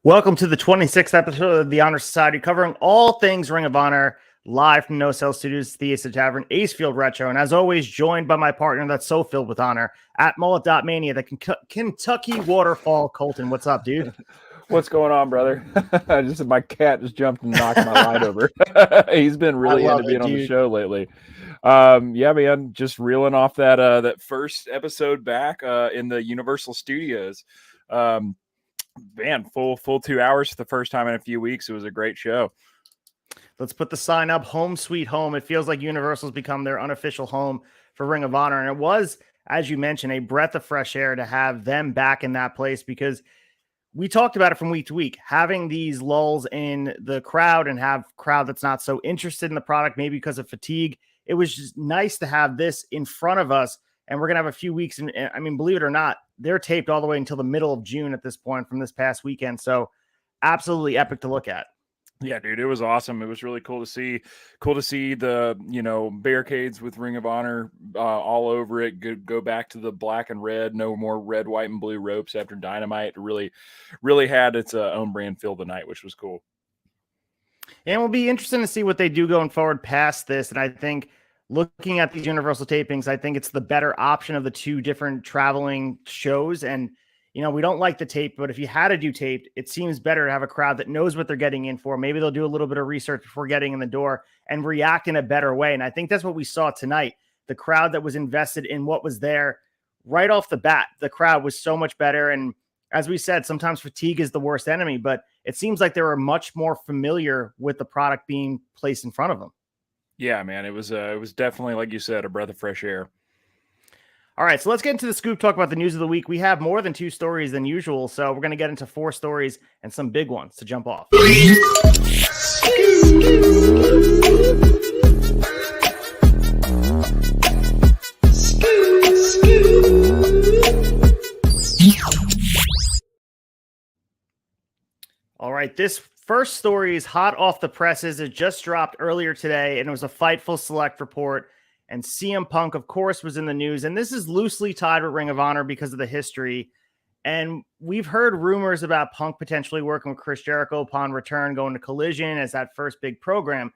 Welcome to the 26th episode of the Honor Society, covering all things Ring of Honor, live from No Cell Studios, Theater Tavern, Acefield Retro, and as always, joined by my partner that's so filled with honor at Mullet.mania, the Kentucky Waterfall. Colton, what's up, dude? What's going on, brother? My cat just jumped and knocked my light over. He's been really into being on the show lately. Yeah, man, just reeling off that first episode back in the Universal Studios. Man, full 2 hours for the first time in a few weeks. It was a great show. Let's put the sign up, home sweet home. It feels like Universal's become their unofficial home for Ring of Honor. And it was, as you mentioned, a breath of fresh air to have them back in that place, because we talked about it from week to week, having these lulls in the crowd and have crowd that's not so interested in the product, maybe because of fatigue. It was just nice to have this in front of us. And we're going to have a few weeks. And I mean, believe it or not, they're taped all the way until the middle of June at this point from this past weekend. So absolutely epic to look at. Yeah, dude, it was awesome. It was really cool to see the, barricades with Ring of Honor all over it. Go back to the black and red, no more red, white, and blue ropes after Dynamite. It really had its own brand feel tonight, which was cool. And we'll be interesting to see what they do going forward past this. And I think looking at these Universal tapings, I think it's the better option of the two different traveling shows. And we don't like the tape, but if you had to do taped, it seems better to have a crowd that knows what they're getting in for. Maybe they'll do a little bit of research before getting in the door and react in a better way. And I think that's what we saw tonight. The crowd that was invested in what was there right off the bat, the crowd was so much better. And as we said, sometimes fatigue is the worst enemy, but it seems like they were much more familiar with the product being placed in front of them. Yeah, man, it was definitely, like you said, a breath of fresh air. All right, so let's get into the scoop, talk about the news of the week. We have more than 2 stories than usual, so we're going to get into 4 stories and some big ones to jump off. All right, this first story is hot off the presses. It just dropped earlier today, and it was a Fightful Select report. And CM Punk, of course, was in the news. And this is loosely tied with Ring of Honor because of the history. And we've heard rumors about Punk potentially working with Chris Jericho upon return, going to Collision as that first big program.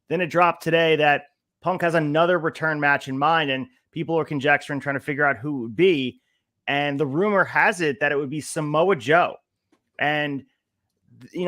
Then it dropped today that Punk has another return match in mind, and people are conjecturing, trying to figure out who it would be. And the rumor has it that it would be Samoa Joe. And,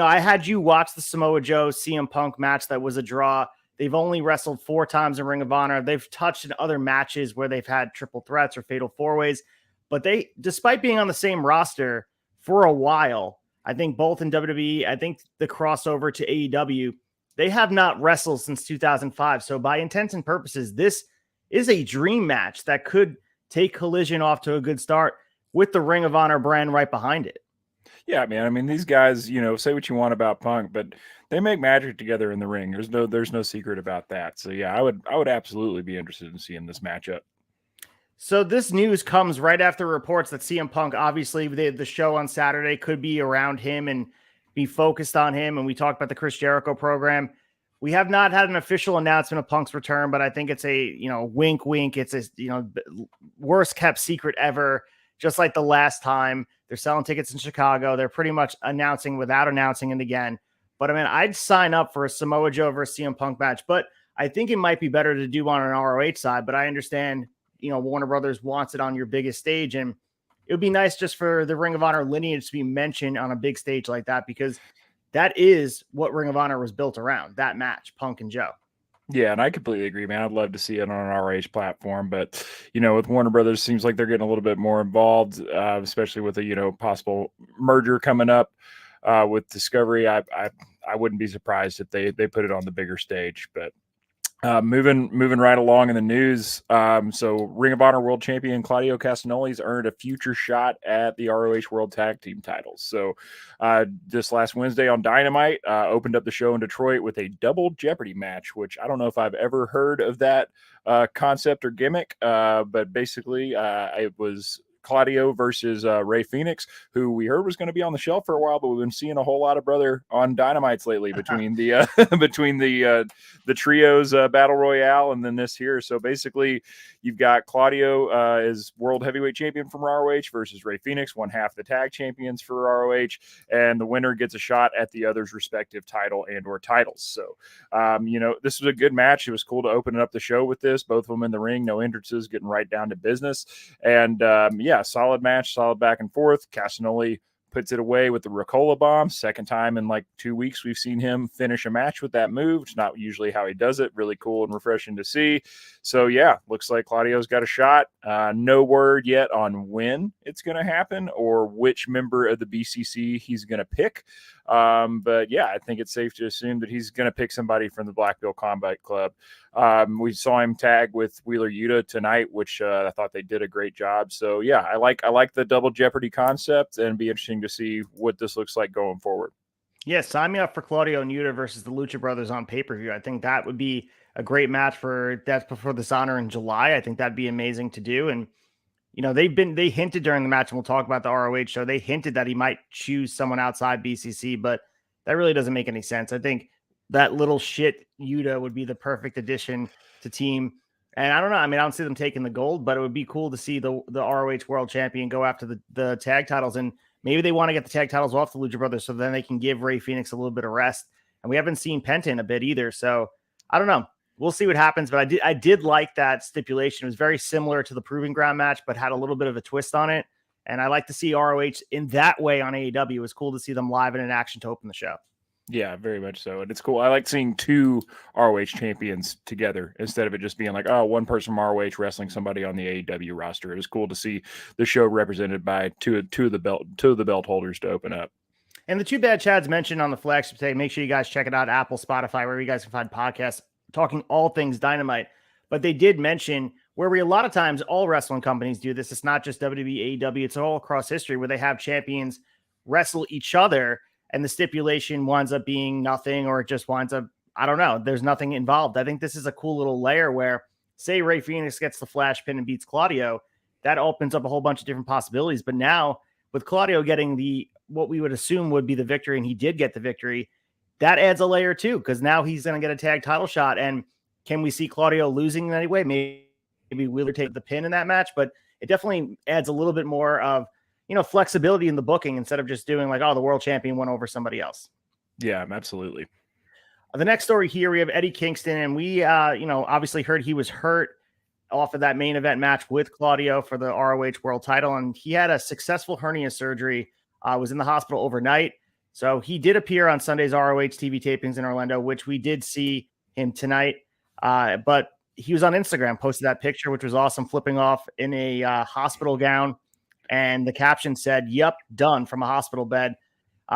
I had you watch the Samoa Joe CM Punk match that was a draw. They've only wrestled 4 times in Ring of Honor. They've touched in other matches where they've had triple threats or fatal 4-ways. But they, despite being on the same roster for a while, I think both in WWE, I think the crossover to AEW, they have not wrestled since 2005. So by intents and purposes, this is a dream match that could take Collision off to a good start with the Ring of Honor brand right behind it. Yeah, man. I mean, these guys, say what you want about Punk, but they make magic together in the ring. There's no secret about that. So yeah, I would absolutely be interested in seeing this matchup. So this news comes right after reports that CM Punk, obviously the show on Saturday could be around him and be focused on him. And we talked about the Chris Jericho program. We have not had an official announcement of Punk's return, but I think it's a, wink, wink. It's a, worst kept secret ever. Just like the last time they're selling tickets in Chicago, they're pretty much announcing without announcing it again. But I mean, I'd sign up for a Samoa Joe versus CM Punk match, but I think it might be better to do on an ROH side. But I understand, Warner Brothers wants it on your biggest stage, and it would be nice just for the Ring of Honor lineage to be mentioned on a big stage like that, because that is what Ring of Honor was built around, that match, Punk and Joe. Yeah, and I completely agree, man. I'd love to see it on an ROH platform, but with Warner Brothers, seems like they're getting a little bit more involved, especially with a possible merger coming up with Discovery. I wouldn't be surprised if they put it on the bigger stage. But moving right along in the news, so Ring of Honor World Champion Claudio Castagnoli's earned a future shot at the ROH World Tag Team titles. So this last Wednesday on Dynamite, opened up the show in Detroit with a double Jeopardy match, which I don't know if I've ever heard of that concept or gimmick, but basically it was Claudio versus Ray Phoenix, who we heard was going to be on the shelf for a while, but we've been seeing a whole lot of brother on Dynamites lately between the between the trios battle royale and then this here. So basically, you've got Claudio as world heavyweight champion from ROH versus Ray Phoenix, one half the tag champions for ROH, and the winner gets a shot at the other's respective title and or titles. So, this was a good match. It was cool to open up the show with this. Both of them in the ring, no hindrances, getting right down to business. And solid match, solid back and forth. Castagnoli puts it away with the Ricola bomb. Second time in like 2 weeks we've seen him finish a match with that move. It's not usually how he does it. Really cool and refreshing to see. So yeah, looks like Claudio's got a shot. No word yet on when it's going to happen or which member of the BCC he's going to pick. But yeah, I think it's safe to assume that he's going to pick somebody from the Black Belt Combat Club. We saw him tag with Wheeler Yuta tonight, which I thought they did a great job. So yeah, I like the double jeopardy concept, and it'd be interesting to see what this looks like going forward. Yeah, sign me up for Claudio and Yuta versus the Lucha Brothers on pay-per-view. I think that would be a great match that's before Dishonor in July. I think that'd be amazing to do. And they hinted during the match, and we'll talk about the ROH show. They hinted that he might choose someone outside BCC, but that really doesn't make any sense. I think that little shit Yuta would be the perfect addition to team. And I don't know. I mean, I don't see them taking the gold, but it would be cool to see the ROH World Champion go after the tag titles. And maybe they want to get the tag titles off the Lucha Brothers so then they can give Ray Phoenix a little bit of rest. And we haven't seen Penta in a bit either. So I don't know. We'll see what happens. But I did like that stipulation. It was very similar to the Proving Ground match, but had a little bit of a twist on it. And I like to see ROH in that way on AEW. It was cool to see them live and in action to open the show. Yeah, very much so. And it's cool. I like seeing two ROH champions together instead of it just being like, oh, one person from ROH wrestling somebody on the AEW roster. It was cool to see the show represented by two of the belt holders to open up. And the Two Bad Chads mentioned on the flagship today, make sure you guys check it out, Apple, Spotify, wherever you guys can find podcasts, talking all things Dynamite. But they did mention where a lot of times all wrestling companies do this. It's not just WWE, AEW. It's all across history where they have champions wrestle each other and the stipulation winds up being nothing, or it just winds up, I don't know, there's nothing involved. I think this is a cool little layer where, say, Ray Phoenix gets the flash pin and beats Claudio. That opens up a whole bunch of different possibilities. But now with Claudio getting what we would assume would be the victory, and he did get the victory, that adds a layer too, because now he's going to get a tag title shot. And can we see Claudio losing in any way? Maybe Wheeler take the pin in that match, but it definitely adds a little bit more of, flexibility in the booking instead of just doing like, oh, the world champion went over somebody else. Yeah, absolutely. The next story here, we have Eddie Kingston, and we, obviously heard he was hurt off of that main event match with Claudio for the ROH world title. And he had a successful hernia surgery, was in the hospital overnight. So he did appear on Sunday's ROH TV tapings in Orlando, which we did see him tonight. But he was on Instagram, posted that picture, which was awesome, flipping off in a hospital gown. And the caption said, "Yep, done," from a hospital bed.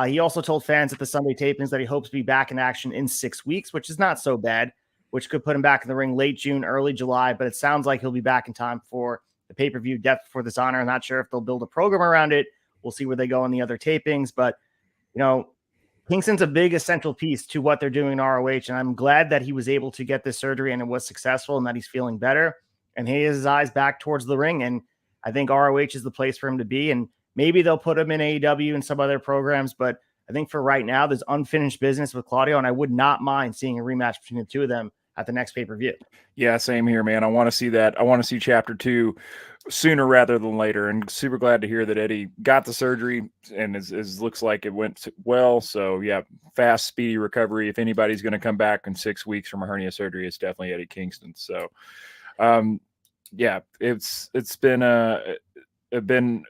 He also told fans at the Sunday tapings that he hopes to be back in action in 6 weeks, which is not so bad, which could put him back in the ring late June, early July. But it sounds like he'll be back in time for the pay-per-view Death Before Dishonor. I'm not sure if they'll build a program around it. We'll see where they go in the other tapings. But, Kingston's a big essential piece to what they're doing in ROH. And I'm glad that he was able to get this surgery and it was successful and that he's feeling better. And he has his eyes back towards the ring. And I think ROH is the place for him to be. And maybe they'll put him in AEW and some other programs. But I think for right now, there's unfinished business with Claudio. And I would not mind seeing a rematch between the two of them at the next pay-per-view. Yeah, same here, man. I want to see that. I want to see chapter 2 sooner rather than later. And super glad to hear that Eddie got the surgery and is looks like it went well. So yeah, fast, speedy recovery. If anybody's going to come back in 6 weeks from a hernia surgery, it's definitely Eddie Kingston. So, yeah, it's been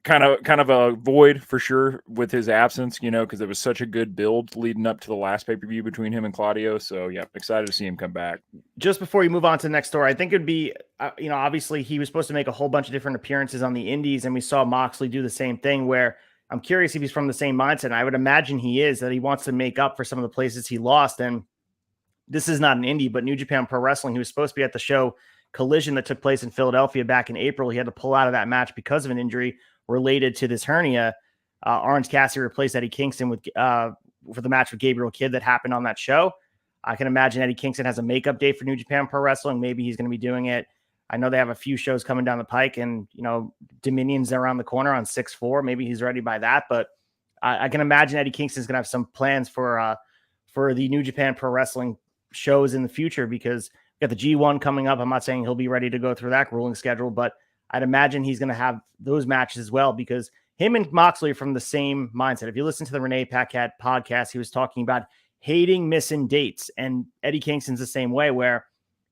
kind of a void for sure with his absence, because there was such a good build leading up to the last pay-per-view between him and Claudio. So yeah, excited to see him come back. Just before you move on to the next story, I think it'd be, obviously he was supposed to make a whole bunch of different appearances on the indies, and we saw Moxley do the same thing, where I'm curious if he's from the same mindset. And I would imagine he is, that he wants to make up for some of the places he lost. And this is not an indie, but New Japan Pro Wrestling, he was supposed to be at the show Collision that took place in Philadelphia back in April. He had to pull out of that match because of an injury related to this hernia. Orange Cassidy replaced Eddie Kingston with for the match with Gabriel Kidd that happened on that show. I can imagine Eddie Kingston has a makeup day for New Japan Pro Wrestling. Maybe he's going to be doing it I know they have a few shows coming down the pike, and Dominion's around the corner on 6/4. Maybe he's ready by that, but I can imagine Eddie Kingston's going to have some plans for the New Japan Pro Wrestling shows in the future, because we got the G1 coming up. I'm not saying he'll be ready to go through that grueling schedule, but I'd imagine he's going to have those matches as well, because him and Moxley are from the same mindset. If you listen to the Renee Paquette podcast, he was talking about hating missing dates, and Eddie Kingston's the same way, where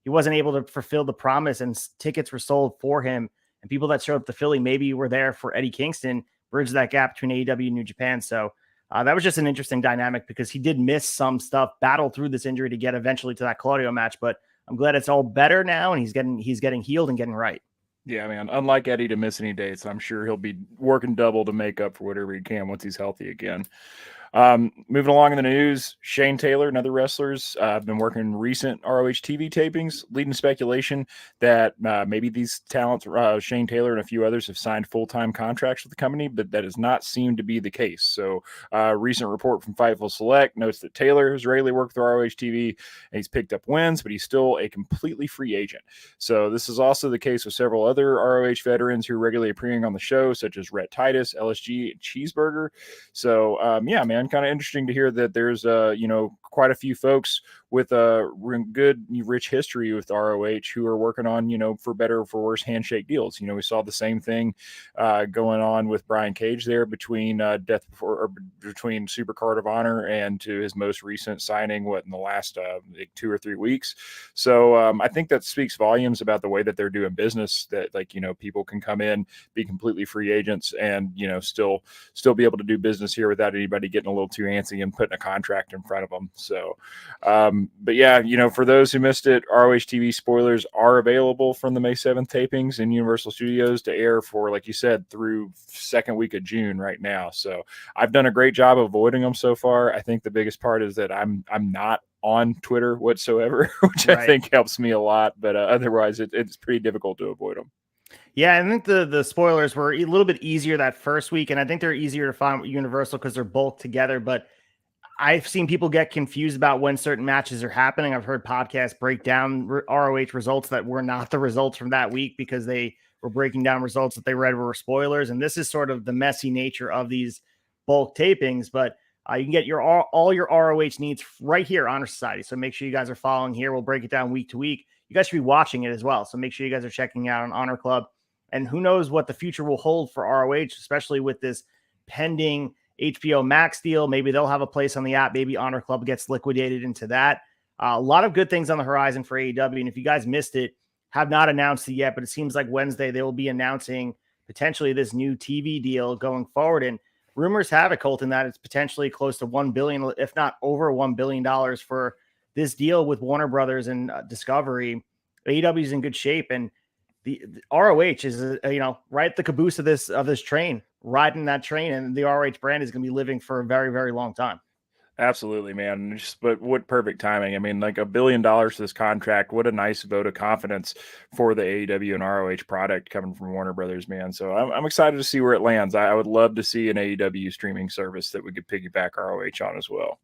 he wasn't able to fulfill the promise, and tickets were sold for him, and people that showed up to Philly maybe were there for Eddie Kingston, bridge that gap between AEW and New Japan. So that was just an interesting dynamic, because he did miss some stuff, battle through this injury to get eventually to that Claudio match, but I'm glad it's all better now, and he's getting healed and getting right. Yeah, man. Unlike Eddie to miss any dates, I'm sure he'll be working double to make up for whatever he can once he's healthy again. Moving along in the news, Shane Taylor and other wrestlers have been working recent ROH TV tapings, leading speculation that maybe these talents, Shane Taylor and a few others, have signed full-time contracts with the company, but that does not seem to be the case. So a recent report from Fightful Select notes that Taylor has regularly worked with ROH TV, and he's picked up wins, but he's still a completely free agent. So this is also the case with several other ROH veterans who are regularly appearing on the show, such as Rhett Titus, LSG, and Cheeseburger. So yeah, man, kind of interesting to hear that there's quite a few folks with a good rich history with ROH who are working on for better or for worse handshake deals. We saw the same thing going on with Brian Cage there between between Super Card of Honor and to his most recent signing in the last 2 or 3 weeks. So I think that speaks volumes about the way that they're doing business, that people can come in, be completely free agents, and still be able to do business here without anybody getting a little too antsy and putting a contract in front of them. So but yeah, for those who missed it, ROH TV spoilers are available from the May 7th tapings in Universal Studios to air for, like you said, through second week of June right now. So I've done a great job avoiding them so far. I think the biggest part is that I'm not on Twitter whatsoever, which right. I think helps me a lot, but otherwise it's pretty difficult to avoid them. Yeah, I think the spoilers were a little bit easier that first week, and I think they're easier to find with Universal because they're bulked together, but I've seen people get confused about when certain matches are happening. I've heard podcasts break down ROH results that were not the results from that week because they were breaking down results that they read were spoilers. And this is sort of the messy nature of these bulk tapings, but you can get all your ROH needs right here, Honor Society. So make sure you guys are following here. We'll break it down week to week. You guys should be watching it as well. So make sure you guys are checking out on Honor Club. And who knows what the future will hold for ROH, especially with this pending HBO Max deal. Maybe they'll have a place on the app. Maybe Honor Club gets liquidated into that. A lot of good things on the horizon for AEW. And if you guys missed it, have not announced it yet, but it seems like Wednesday they will be announcing potentially this new TV deal going forward. And rumors have it, Colton, that it's potentially close to $1 billion, if not over $1 billion for this deal with Warner Brothers and Discovery. AEW is in good shape, and the ROH is right at the caboose of this train, riding that train, and the ROH brand is going to be living for a very, very long time. Absolutely, man. But what perfect timing. I mean, like $1 billion for this contract. What a nice vote of confidence for the AEW and ROH product coming from Warner Brothers, man. So I'm excited to see where it lands. I would love to see an AEW streaming service that we could piggyback ROH on as well.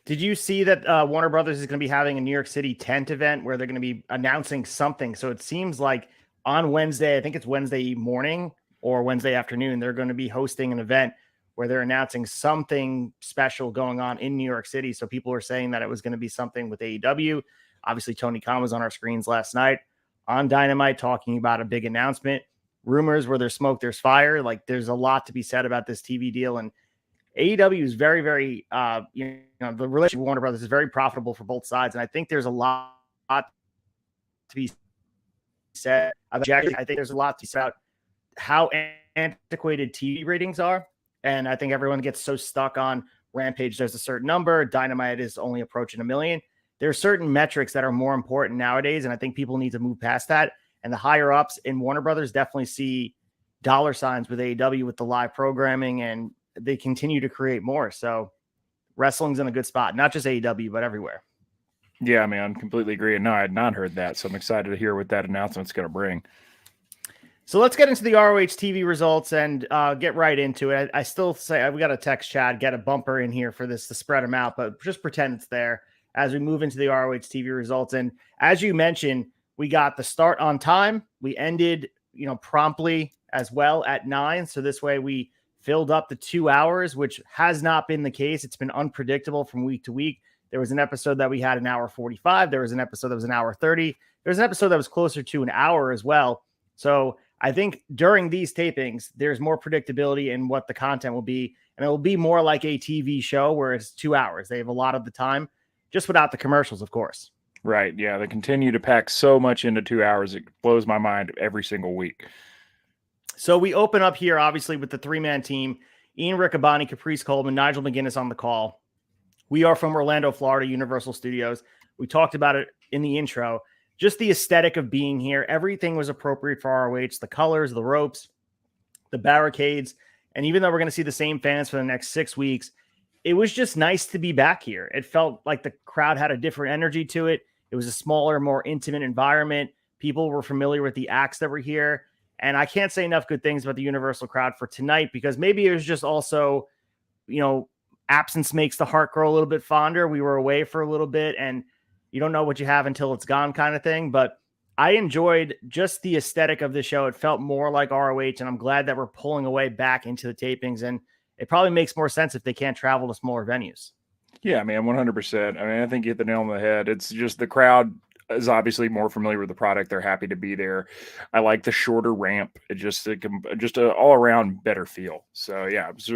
Did you see that Warner Brothers is going to be having a New York City tent event where they're going to be announcing something? So it seems like on Wednesday, I think it's Wednesday morning or Wednesday afternoon, they're going to be hosting an event where they're announcing something special going on in New York City. So people are saying that it was going to be something with AEW. Obviously, Tony Khan was on our screens last night on Dynamite talking about a big announcement. Rumors where there's smoke, there's fire. Like, there's a lot to be said about this TV deal. And AEW is very, very, the relationship with Warner Brothers is very profitable for both sides. And I think there's a lot to be said about Jack. I think there's a lot to say about how antiquated TV ratings are. And I think everyone gets so stuck on Rampage. There's a certain number. Dynamite is only approaching 1 million. There are certain metrics that are more important nowadays. And I think people need to move past that. And the higher ups in Warner Brothers definitely see dollar signs with AEW with the live programming, and they continue to create more. So wrestling's in a good spot, not just AEW, but everywhere. Yeah, man, completely agree. And no, I had not heard that. So I'm excited to hear what that announcement's going to bring. So let's get into the ROH TV results and get right into it. I still say we got to text Chad, get a bumper in here for this to spread them out, but just pretend it's there as we move into the ROH TV results. And as you mentioned, We got the start on time. We ended, promptly as well at 9. So this way we filled up the 2 hours, which has not been the case. It's been unpredictable from week to week. There was an episode that we had an hour 45. There was an episode that was an hour 30. There was an episode that was closer to an hour as well. So I think during these tapings, there's more predictability in what the content will be. And it will be more like a TV show where it's 2 hours. They have a lot of the time, just without the commercials, of course. Right. Yeah. They continue to pack so much into 2 hours. It blows my mind every single week. So we open up here, obviously, with the 3-man team: Ian Riccaboni, Caprice Coleman, Nigel McGuinness on the call. We are from Orlando, Florida, Universal Studios. We talked about it in the intro. Just the aesthetic of being here. Everything was appropriate for ROH. The colors, the ropes, the barricades. And even though we're going to see the same fans for the next 6 weeks, it was just nice to be back here. It felt like the crowd had a different energy to it. It was a smaller, more intimate environment. People were familiar with the acts that were here. And I can't say enough good things about the Universal crowd for tonight, because maybe it was just also, absence makes the heart grow a little bit fonder. We were away for a little bit, and you don't know what you have until it's gone, kind of thing. But I enjoyed just the aesthetic of the show. It felt more like ROH, and I'm glad that we're pulling away back into the tapings. And it probably makes more sense if they can't travel to smaller venues. Yeah, man, 100%. I mean, I think you hit the nail on the head. It's just the crowd is obviously more familiar with the product. They're happy to be there. I like the shorter ramp. It just a all around better feel. So yeah, it's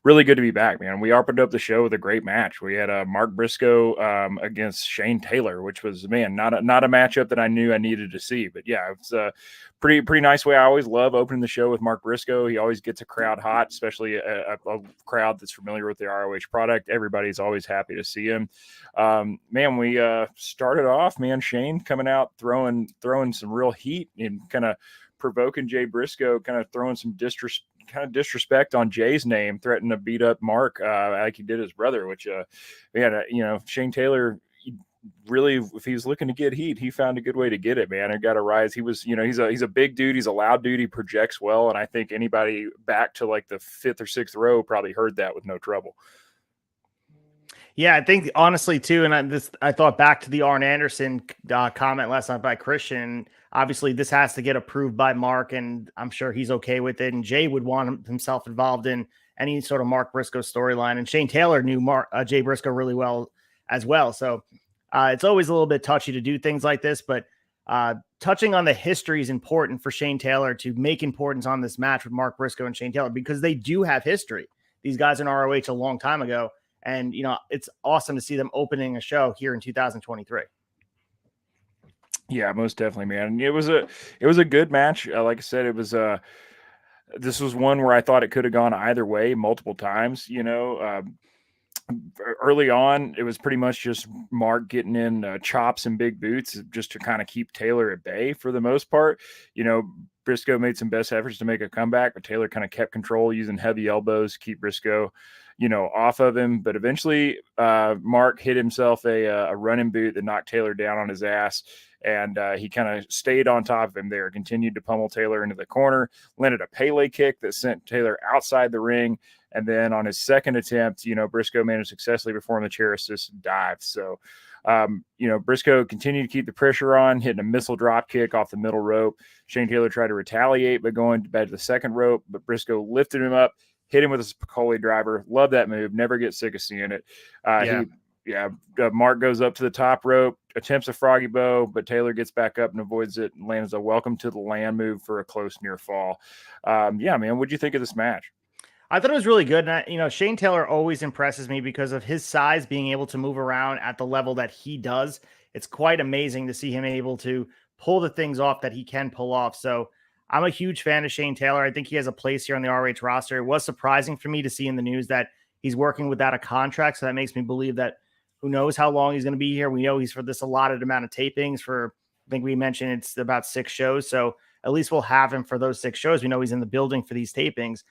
really good to be back, man. We opened up the show with a great match. We had Mark Briscoe against Shane Taylor, which was, man, not a matchup that I knew I needed to see. But yeah, it's a pretty nice way. I always love opening the show with Mark Briscoe. He always gets a crowd hot, especially a crowd that's familiar with the ROH product. Everybody's always happy to see him. Man, we started off, man, Shane coming out throwing some real heat and kind of provoking Jay Briscoe, kind of throwing some disrespect on Jay's name, threatening to beat up Mark like he did his brother, which man, Shane Taylor really, if he's looking to get heat, he found a good way to get it, man. It got a rise. He was, he's a big dude. He's a loud dude. He projects well. And I think anybody back to like the 5th or 6th row probably heard that with no trouble. Yeah, I think honestly too, and I thought back to the Arn Anderson comment last night by Christian. Obviously, this has to get approved by Mark, and I'm sure he's okay with it. And Jay would want himself involved in any sort of Mark Briscoe storyline. And Shane Taylor knew Jay Briscoe really well as well. So it's always a little bit touchy to do things like this, but touching on the history is important for Shane Taylor to make importance on this match with Mark Briscoe and Shane Taylor, because they do have history. These guys in ROH a long time ago. And, it's awesome to see them opening a show here in 2023. Yeah, most definitely, man. It was a good match. Like I said, it was this was one where I thought it could have gone either way multiple times. Early on, it was pretty much just Mark getting in chops and big boots just to kind of keep Taylor at bay for the most part. Briscoe made some best efforts to make a comeback, but Taylor kind of kept control using heavy elbows to keep Briscoe off of him. But eventually Mark hit himself a running boot that knocked Taylor down on his ass. And he kind of stayed on top of him there, continued to pummel Taylor into the corner, landed a Pele kick that sent Taylor outside the ring. And then on his second attempt, Briscoe managed to successfully perform the chair assist dive. So, Briscoe continued to keep the pressure on, hitting a missile drop kick off the middle rope. Shane Taylor tried to retaliate by going back to the second rope, but Briscoe lifted him up, hit him with a Spicoli driver. Love that move. Never get sick of seeing it. Mark goes up to the top rope, attempts a froggy bow, but Taylor gets back up and avoids it and lands a welcome to the land move for a close near fall. Man, what'd you think of this match? I thought it was really good. And, Shane Taylor always impresses me because of his size, being able to move around at the level that he does. It's quite amazing to see him able to pull the things off that he can pull off. So I'm a huge fan of Shane Taylor. I think he has a place here on the ROH roster. It was surprising for me to see in the news that he's working without a contract. So that makes me believe that who knows how long he's going to be here. We know he's for this allotted amount of tapings for, I think we mentioned it's about 6 shows. So at least we'll have him for those 6 shows. We know he's in the building for these tapings.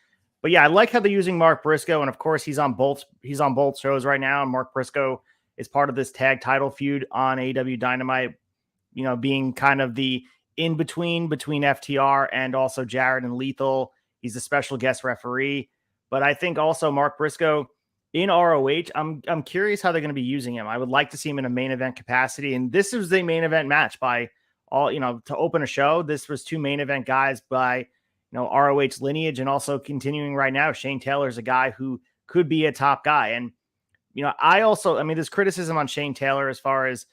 But yeah, I like how they're using Mark Briscoe. And of course, he's on both shows right now. And Mark Briscoe is part of this tag title feud on AEW Dynamite, being kind of the in-between FTR and also Jarrett and Lethal. He's a special guest referee. But I think also Mark Briscoe in ROH, I'm curious how they're going to be using him. I would like to see him in a main event capacity. And this is the main event match by all, to open a show. This was 2 main event guys by, ROH lineage, and also continuing right now. Shane Taylor is a guy who could be a top guy. And, there's criticism on Shane Taylor as far as,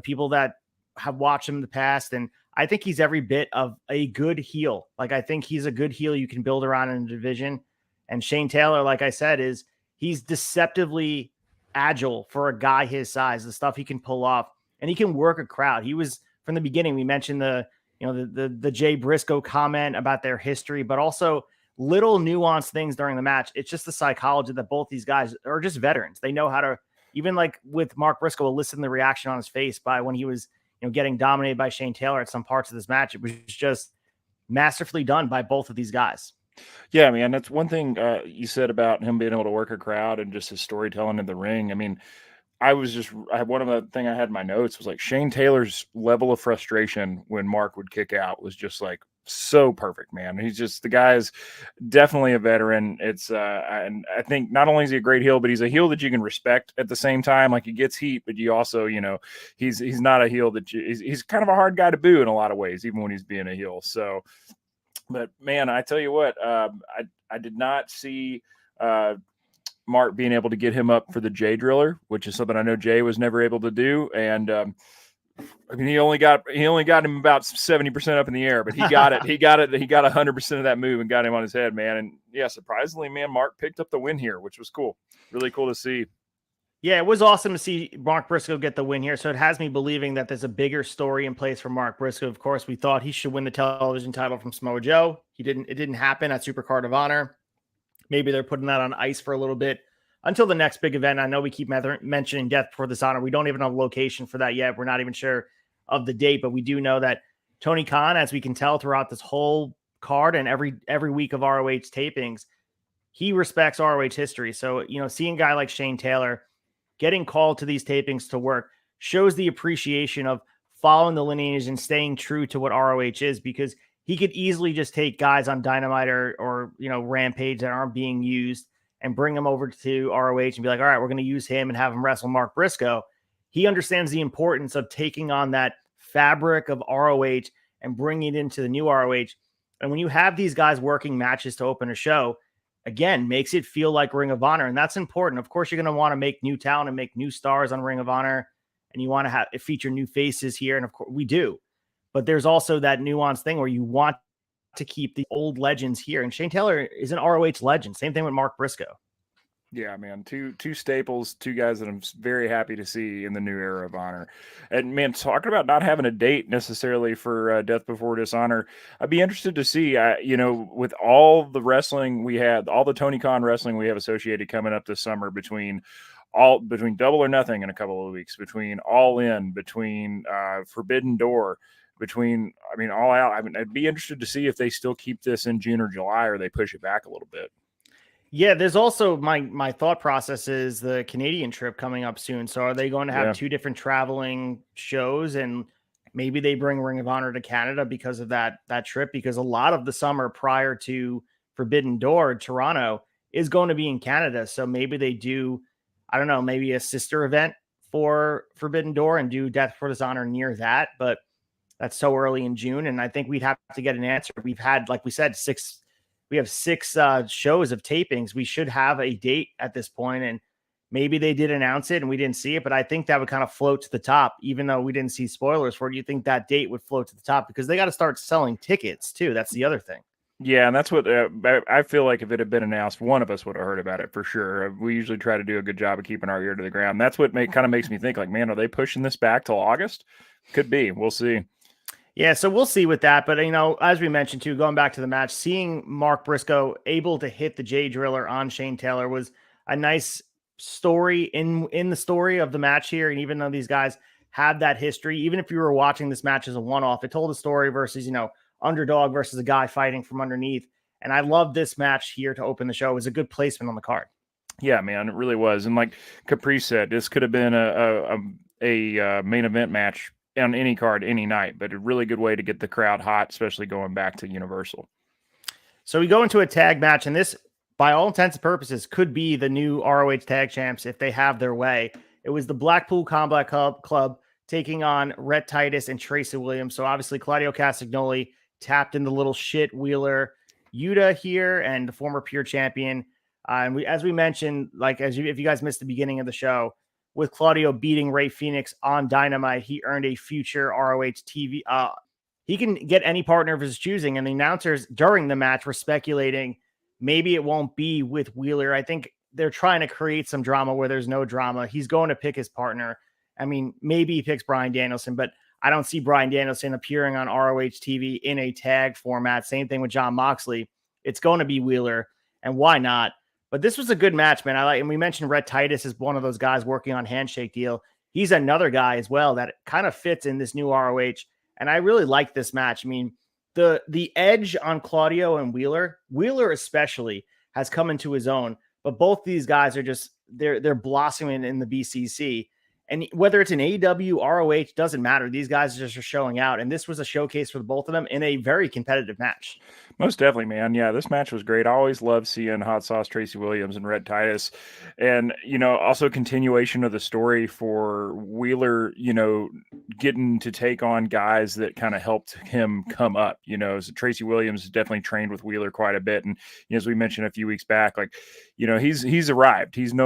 people that have watched him in the past. And I think he's every bit of a good heel. Like, I think he's a good heel you can build around in the division. And Shane Taylor, like I said, he's deceptively agile for a guy his size, the stuff he can pull off, and he can work a crowd. He was, from the beginning, we mentioned the Jay Briscoe comment about their history, but also little nuanced things during the match. It's just the psychology that both these guys are just veterans. They know how to, even like with Mark Briscoe, listen to the reaction on his face by when he was, getting dominated by Shane Taylor at some parts of this match. It was just masterfully done by both of these guys. Yeah, man, that's one thing you said about him being able to work a crowd and just his storytelling in the ring. I mean, one of the thing I had in my notes was like Shane Taylor's level of frustration when Mark would kick out was just like so perfect, man. He's just, the guy's definitely a veteran. It's and I think not only is he a great heel, but he's a heel that you can respect at the same time. Like, he gets heat, but you also, he's not a heel that he's kind of a hard guy to boo in a lot of ways, even when he's being a heel. So, but man, I tell you what, I did not see Mark being able to get him up for the Jay Driller, which is something I know Jay was never able to do. And he only got him about 70% up in the air, but he got it. He got 100% of that move and got him on his head, man. And yeah, surprisingly, man, Mark picked up the win here, which was cool. Really cool to see. Yeah, it was awesome to see Mark Briscoe get the win here. So it has me believing that there's a bigger story in place for Mark Briscoe. Of course, we thought he should win the television title from Samoa Joe. It didn't happen at Supercard of Honor. Maybe they're putting that on ice for a little bit until the next big event. I know we keep mentioning Death Before Dishonor. We don't even have a location for that yet. We're not even sure of the date, but we do know that Tony Khan, as we can tell throughout this whole card and every week of ROH tapings, he respects ROH history. So, seeing a guy like Shane Taylor getting called to these tapings to work shows the appreciation of following the lineage and staying true to what ROH is, because he could easily just take guys on Dynamite or Rampage that aren't being used and bring them over to ROH and be like, all right, we're going to use him and have him wrestle Mark Briscoe. He understands the importance of taking on that fabric of ROH and bringing it into the new ROH. And when you have these guys working matches to open a show, again, makes it feel like Ring of Honor. And that's important. Of course, you're going to want to make new talent and make new stars on Ring of Honor. And you want to feature new faces here. And of course we do. But there's also that nuanced thing where you want to keep the old legends here. And Shane Taylor is an ROH legend. Same thing with Mark Briscoe. Yeah, man, two staples, two guys that I'm very happy to see in the new era of Honor. And man, talking about not having a date necessarily for Death Before Dishonor, I'd be interested to see, with all the wrestling we had, all the Tony Khan wrestling we have associated coming up this summer between Double or Nothing in a couple of weeks, between All In, between Forbidden Door, All Out. I'd be interested to see if they still keep this in June or July, or they push it back a little bit. Yeah, there's also my thought process is the Canadian trip coming up soon. So are they going to have two different traveling shows, and maybe they bring Ring of Honor to Canada because of that trip? Because a lot of the summer prior to Forbidden Door, Toronto, is going to be in Canada. So maybe they do, I don't know, maybe a sister event for Forbidden Door and do Death Before Dishonor near that. But that's so early in June, and I think we'd have to get an answer. We've had, like we said, six shows of tapings. We should have a date at this point, and maybe they did announce it and we didn't see it, but I think that would kind of float to the top, even though we didn't see spoilers for it. Do you think that date would float to the top? Because they got to start selling tickets too. That's the other thing. Yeah, and that's what I feel like if it had been announced, one of us would have heard about it for sure. We usually try to do a good job of keeping our ear to the ground. That's what kind of makes me think, like, man, are they pushing this back till August? Could be. We'll see. Yeah, so we'll see with that. But, as we mentioned, too, going back to the match, seeing Mark Briscoe able to hit the Jay Driller on Shane Taylor was a nice story in the story of the match here. And even though these guys have that history, even if you were watching this match as a one-off, it told a story versus, underdog versus a guy fighting from underneath. And I love this match here to open the show. It was a good placement on the card. Yeah, man, it really was. And like Caprice said, this could have been a main event match on any card, any night, but a really good way to get the crowd hot, especially going back to Universal. So we go into a tag match, and this, by all intents and purposes, could be the new ROH tag champs if they have their way. It was the Blackpool Combat Club taking on Rhett Titus and Tracy Williams. So obviously Claudio Castagnoli tapped in the little shit Wheeler Yuta here and the former pure champion. And as we mentioned, like if you guys missed the beginning of the show, with Claudio beating Ray Phoenix on Dynamite, he earned a future ROH TV. He can get any partner of his choosing. And the announcers during the match were speculating maybe it won't be with Wheeler. I think they're trying to create some drama where there's no drama. He's going to pick his partner. I mean, maybe he picks Bryan Danielson, but I don't see Bryan Danielson appearing on ROH TV in a tag format. Same thing with Jon Moxley. It's going to be Wheeler, and why not? But this was a good match, man. And we mentioned Rhett Titus is one of those guys working on Handshake Deal. He's another guy as well that kind of fits in this new ROH, and I really like this match. I mean, the edge on Claudio and Wheeler especially has come into his own, but both these guys are just they're blossoming in the BCC. And whether it's an AEW, ROH, doesn't matter. These guys just are showing out. And this was a showcase for both of them in a very competitive match. Most definitely, man. Yeah, this match was great. I always love seeing Hot Sauce Tracy Williams and Rhett Titus. And, also continuation of the story for Wheeler, getting to take on guys that kind of helped him come up. So Tracy Williams definitely trained with Wheeler quite a bit. And as we mentioned a few weeks back, he's arrived. He's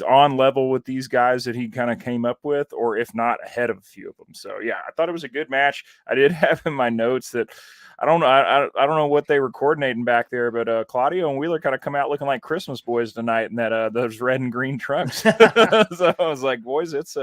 on level with these guys that he kind of came up with, or if not ahead of a few of them. So yeah, I thought it was a good match. I did have in my notes that I don't know what they were coordinating back there, but Claudio and Wheeler kind of come out looking like Christmas boys tonight in that those red and green trunks. So I was like, boys, it's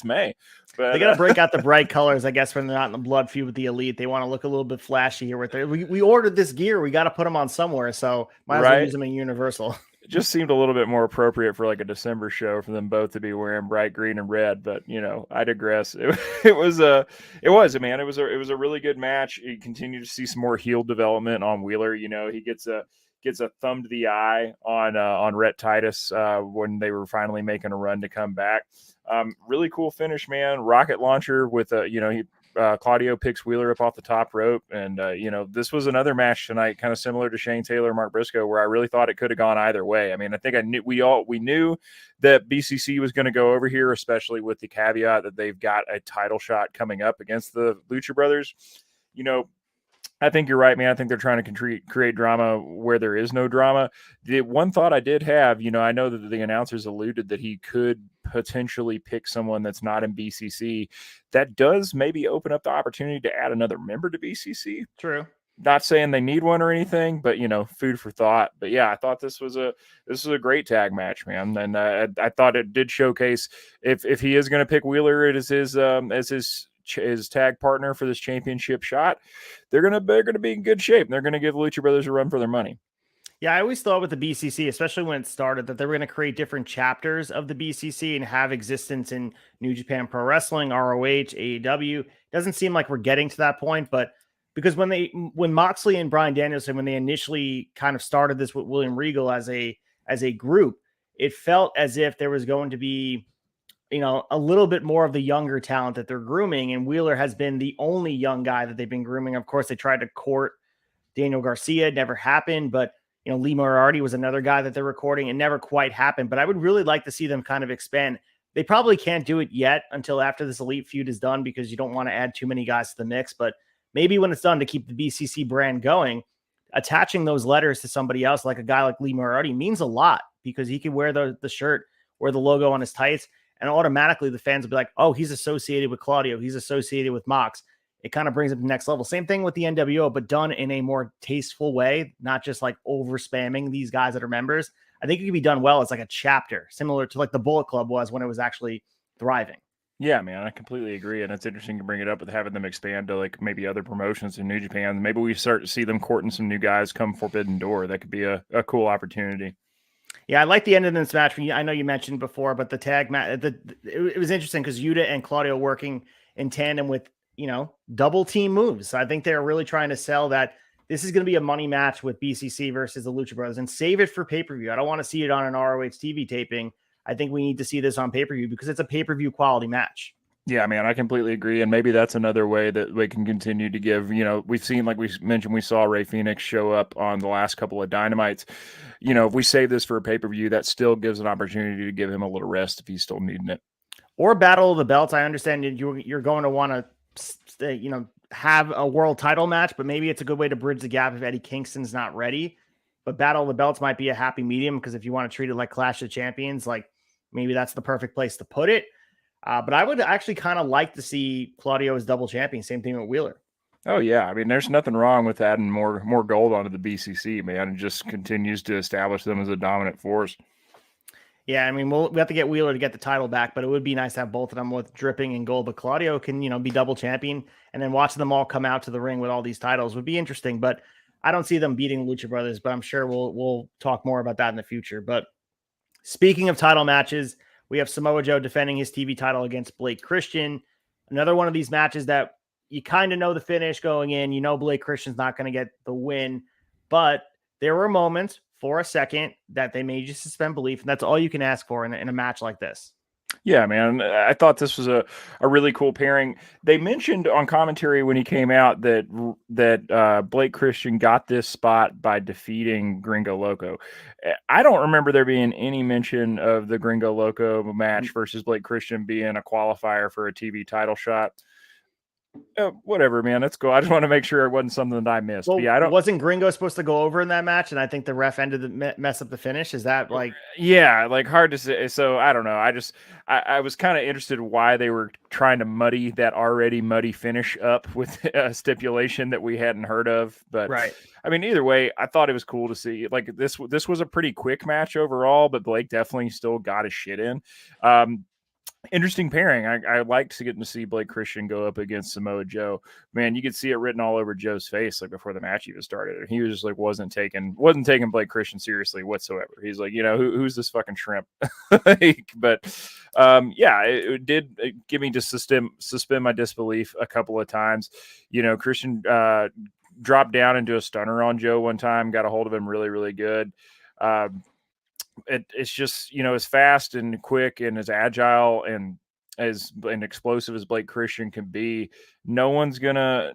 May. But they got to break out the bright colors, I guess, when they're not in the blood feud with the Elite. They want to look a little bit flashy here with it. We ordered this gear. We got to put them on somewhere, so might as well use them in Universal. It just seemed a little bit more appropriate for like a December show for them both to be wearing bright green and red, but I digress. It was a really good match. You continue to see some more heel development on Wheeler. He gets a thumb to the eye on Rhett Titus when they were finally making a run to come back. Really cool finish, man. Rocket launcher with Claudio picks Wheeler up off the top rope. And, this was another match tonight, kind of similar to Shane Taylor, Mark Briscoe, where I really thought it could have gone either way. I mean, I think we knew that BCC was going to go over here, especially with the caveat that they've got a title shot coming up against the Lucha Brothers. I think you're right, man. I think they're trying to create drama where there is no drama. The one thought I did have, I know that the announcers alluded that he could potentially pick someone that's not in BCC. That does maybe open up the opportunity to add another member to BCC. True. Not saying they need one or anything, but food for thought. But yeah, I thought this was a great tag match, man. And I thought it did showcase if he is going to pick Wheeler as his tag partner for this championship shot, they're gonna be in good shape. They're gonna give Lucha Brothers a run for their money. Yeah, I always thought with the BCC, especially when it started, that they were going to create different chapters of the BCC and have existence in New Japan Pro Wrestling, ROH, AEW. Doesn't seem like we're getting to that point, but because when Moxley and Bryan Danielson, when they initially kind of started this with William Regal as a group, it felt as if there was going to be a little bit more of the younger talent that they're grooming. And Wheeler has been the only young guy that they've been grooming. Of course, they tried to court Daniel Garcia. It never happened. But, Lee Moriarty was another guy that they're recording. It never quite happened. But I would really like to see them kind of expand. They probably can't do it yet until after this Elite feud is done, because you don't want to add too many guys to the mix. But maybe when it's done, to keep the BCC brand going, attaching those letters to somebody else, like a guy like Lee Moriarty, means a lot, because he can wear the shirt, wear the logo on his tights, and automatically the fans will be like, oh, he's associated with Claudio. He's associated with Mox. It kind of brings it to the next level. Same thing with the NWO, but done in a more tasteful way, not just like over spamming these guys that are members. I think it can be done well. It's like a chapter, similar to like the Bullet Club was when it was actually thriving. Yeah, man, I completely agree. And it's interesting to bring it up with having them expand to like maybe other promotions in New Japan. Maybe we start to see them courting some new guys come Forbidden Door. That could be a cool opportunity. Yeah, I like the end of this match. I know you mentioned before, but the tag match, it was interesting because Yuta and Claudio working in tandem with, double team moves. I think they're really trying to sell that this is going to be a money match with BCC versus the Lucha Brothers, and save it for pay-per-view. I don't want to see it on an ROH TV taping. I think we need to see this on pay-per-view because it's a pay-per-view quality match. Yeah, man, I completely agree. And maybe that's another way that we can continue to give, we've seen, like we mentioned, we saw Ray Phoenix show up on the last couple of Dynamites. If we save this for a pay-per-view, that still gives an opportunity to give him a little rest if he's still needing it. or Battle of the Belts. I understand you're going to want to, have a world title match, but maybe it's a good way to bridge the gap if Eddie Kingston's not ready. But Battle of the Belts might be a happy medium, because if you want to treat it like Clash of Champions, like maybe that's the perfect place to put it. But I would actually kind of like to see Claudio as double champion. Same thing with Wheeler. Oh yeah, I mean, there's nothing wrong with adding more gold onto the BCC, man. It just continues to establish them as a dominant force. Yeah, I mean, we have to get Wheeler to get the title back, but it would be nice to have both of them with dripping in gold. But Claudio can, be double champion, and then watching them all come out to the ring with all these titles would be interesting. But I don't see them beating Lucha Brothers, but I'm sure we'll talk more about that in the future. But speaking of title matches, we have Samoa Joe defending his TV title against Blake Christian. Another one of these matches that you kind of know the finish going in. Blake Christian's not going to get the win, but there were moments for a second that they made you suspend belief, and that's all you can ask for in a match like this. Yeah, man. I thought this was a really cool pairing. They mentioned on commentary when he came out that Blake Christian got this spot by defeating Gringo Loco. I don't remember there being any mention of the Gringo Loco match versus Blake Christian being a qualifier for a TV title shot. Whatever, man. Let's go. I just want to make sure it wasn't something that I missed. Well, yeah, wasn't Gringo supposed to go over in that match? And I think the ref ended the mess up the finish. Is that like? Yeah, like hard to say. So I don't know. I was kind of interested why they were trying to muddy that already muddy finish up with a stipulation that we hadn't heard of. But right. I mean, either way, I thought it was cool to see. Like this was a pretty quick match overall, but Blake definitely still got his shit in. Interesting pairing. I liked getting to see Blake Christian go up against Samoa Joe. Man, you could see it written all over Joe's face like before the match even started. He was just like wasn't taking Blake Christian seriously whatsoever. He's like, who's this fucking shrimp? Yeah, it did give me to suspend my disbelief a couple of times. Christian dropped down into a stunner on Joe one time, got a hold of him really, really good. It's just, as fast and quick and as agile and as explosive as Blake Christian can be, no one's gonna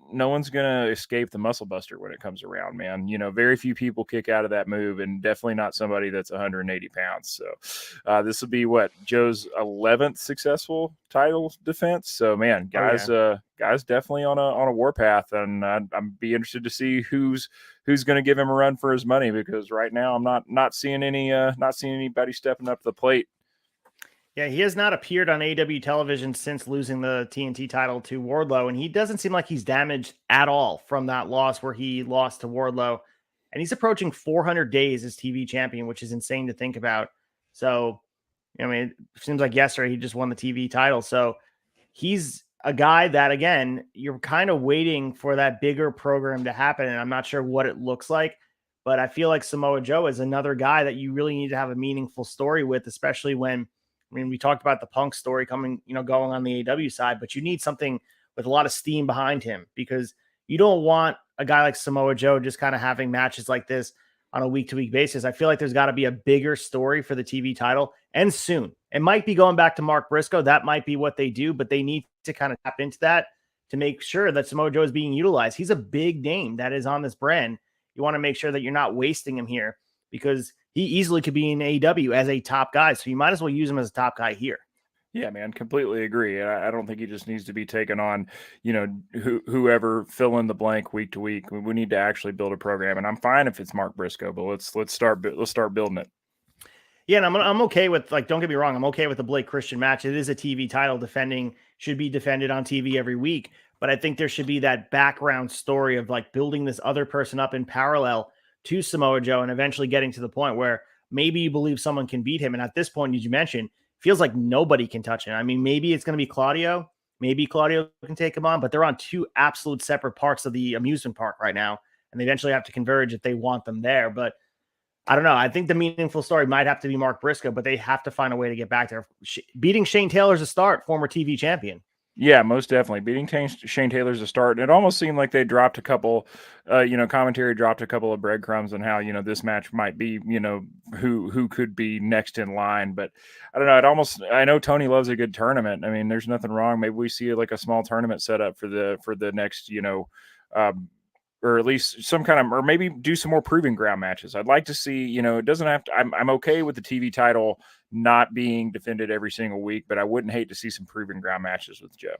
escape the muscle buster when it comes around, man. Very few people kick out of that move, and definitely not somebody that's 180 pounds. So this will be Joe's 11th successful title defense. So man, guys definitely on a warpath, and I'm be interested to see who's going to give him a run for his money, because right now I'm not seeing anybody stepping up to the plate. Yeah, he has not appeared on AEW television since losing the TNT title to Wardlow, and he doesn't seem like he's damaged at all from that loss where he lost to Wardlow. And he's approaching 400 days as TV champion, which is insane to think about. So, it seems like yesterday he just won the TV title. So he's a guy that, again, you're kind of waiting for that bigger program to happen, and I'm not sure what it looks like. But I feel like Samoa Joe is another guy that you really need to have a meaningful story with, especially when we talked about the Punk story coming, going on the AEW side, but you need something with a lot of steam behind him, because you don't want a guy like Samoa Joe just kind of having matches like this on a week-to-week basis. I feel like there's got to be a bigger story for the TV title, and soon. It might be going back to Mark Briscoe. That might be what they do, but they need to kind of tap into that to make sure that Samoa Joe is being utilized. He's a big name that is on this brand. You want to make sure that you're not wasting him here, because he easily could be in AEW as a top guy. So you might as well use him as a top guy here. Yeah, man, completely agree. I don't think he just needs to be taken on, whoever fill in the blank week to week. We need to actually build a program, and I'm fine if it's Mark Briscoe, but let's start building it. Yeah, and I'm okay with, don't get me wrong, I'm okay with the Blake Christian match. It is a TV title, should be defended on TV every week. But I think there should be that background story of building this other person up in parallel to Samoa Joe, and eventually getting to the point where maybe you believe someone can beat him. And at this point, as you mentioned, feels like nobody can touch him. I mean, maybe it's going to be Claudio. Maybe Claudio can take him on, but they're on two absolute separate parts of the amusement park right now, and they eventually have to converge if they want them there. But I don't know. I think the meaningful story might have to be Mark Briscoe, but they have to find a way to get back there. Beating Shane Taylor's a start, former TV champion. Yeah, most definitely. Beating Shane Taylor's a start. And it almost seemed like they dropped a couple, commentary dropped a couple of breadcrumbs on how, this match might be, who could be next in line. But I don't know. I know Tony loves a good tournament. I mean, there's nothing wrong. Maybe we see a small tournament set up for the next, or at least some kind of, or maybe do some more proving ground matches. I'd like to see, you know, it doesn't have to, I'm okay with the TV title not being defended every single week, but I wouldn't hate to see some proving ground matches with Joe.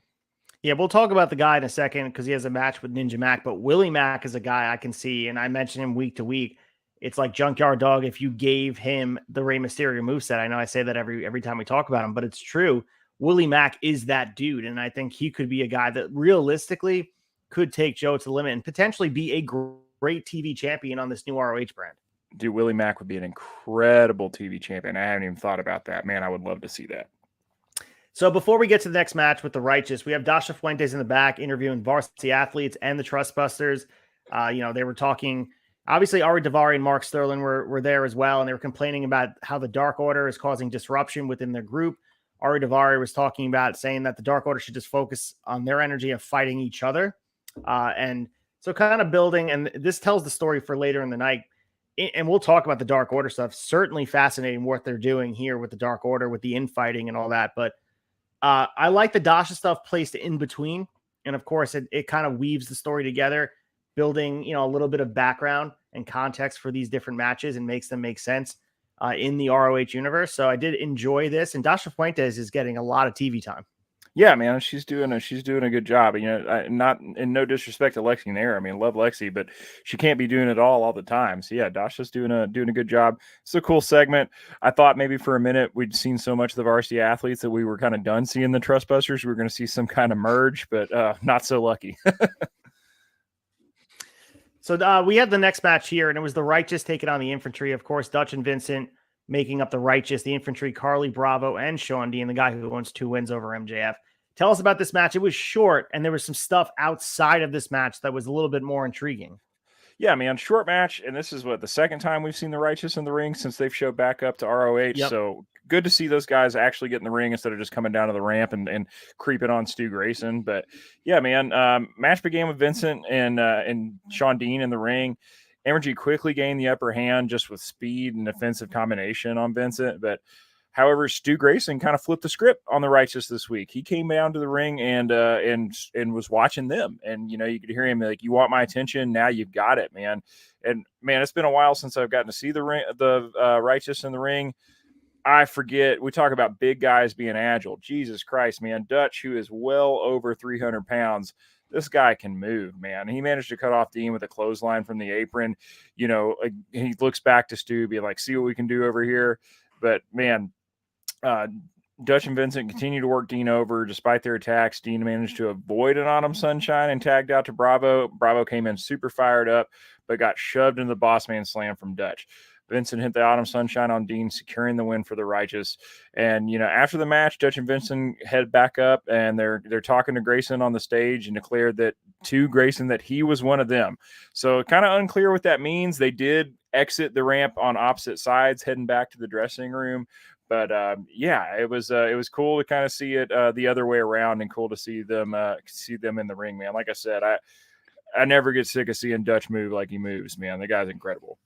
Yeah, we'll talk about the guy in a second because he has a match with Ninja Mac, but Willie Mack is a guy I can see, and I mention him week to week. It's like Junkyard Dog if you gave him the Rey Mysterio moveset. I know I say that every time we talk about him, but it's true. Willie Mack is that dude, and I think he could be a guy that realistically could take Joe to the limit and potentially be a great TV champion on this new ROH brand. Dude, Willie Mack would be an incredible TV champion. I haven't even thought about that. Man, I would love to see that. So before we get to the next match with the Righteous, we have Dasha Fuentes in the back interviewing Varsity Athletes and the Trustbusters. They were talking, obviously Ari Daivari and Mark Sterling were there as well, and they were complaining about how the Dark Order is causing disruption within their group. Ari Daivari was talking about saying that the Dark Order should just focus on their energy of fighting each other. And so kind of building, and this tells the story for later in the night. And we'll talk about the Dark Order stuff. Certainly fascinating what they're doing here with the Dark Order, with the infighting and all that. But I like the Dasha stuff placed in between. And of course, it kind of weaves the story together, building, a little bit of background and context for these different matches and makes them make sense in the ROH universe. So I did enjoy this. And Dasha Fuentes is getting a lot of TV time. Yeah, man, she's doing a good job. Not in no disrespect to Lexi there. I mean, love Lexi, but she can't be doing it all the time. So yeah, Dasha's doing a good job. It's a cool segment. I thought maybe for a minute we'd seen so much of the Varsity Athletes that we were kind of done seeing the Trustbusters. We were going to see some kind of merge, but not so lucky. So we had the next match here, and it was the Righteous taking on the Infantry. Of course, Dutch and Vincent making up the Righteous, the Infantry, Carly Bravo, and Sean Dean, the guy who owns 2 wins over MJF. Tell us about this match. It was short, and there was some stuff outside of this match that was a little bit more intriguing. Yeah, man, short match, and this is the second time we've seen the Righteous in the ring since they've showed back up to ROH. Yep. So good to see those guys actually get in the ring instead of just coming down to the ramp and creeping on Stu Grayson. But yeah, man, match began with Vincent and Sean Dean in the ring. Energy quickly gained the upper hand just with speed and offensive combination on Vincent, but however, Stu Grayson kind of flipped the script on the Righteous this week. He came down to the ring and was watching them, and you could hear him like, "You want my attention? Now you've got it, man." And man, it's been a while since I've gotten to see the Righteous in the ring. I forget. We talk about big guys being agile. Jesus Christ, man! Dutch, who is well over 300 pounds. This guy can move, man. He managed to cut off Dean with a clothesline from the apron. He looks back to Stu, be like, "See what we can do over here." But man. Dutch and Vincent continue to work Dean over. Despite their attacks, Dean managed to avoid an Autumn Sunshine and tagged out to Bravo. Bravo came in super fired up, but got shoved into the Boss Man Slam from Dutch. Vincent hit the Autumn Sunshine on Dean, securing the win for the Righteous. And, after the match, Dutch and Vincent head back up, and they're talking to Grayson on the stage and declared that to Grayson that he was one of them. So kind of unclear what that means. They did exit the ramp on opposite sides, heading back to the dressing room. But it was cool to kind of see it the other way around, and cool to see them in the ring, man. Like I said, I never get sick of seeing Dutch move like he moves, man. The guy's incredible.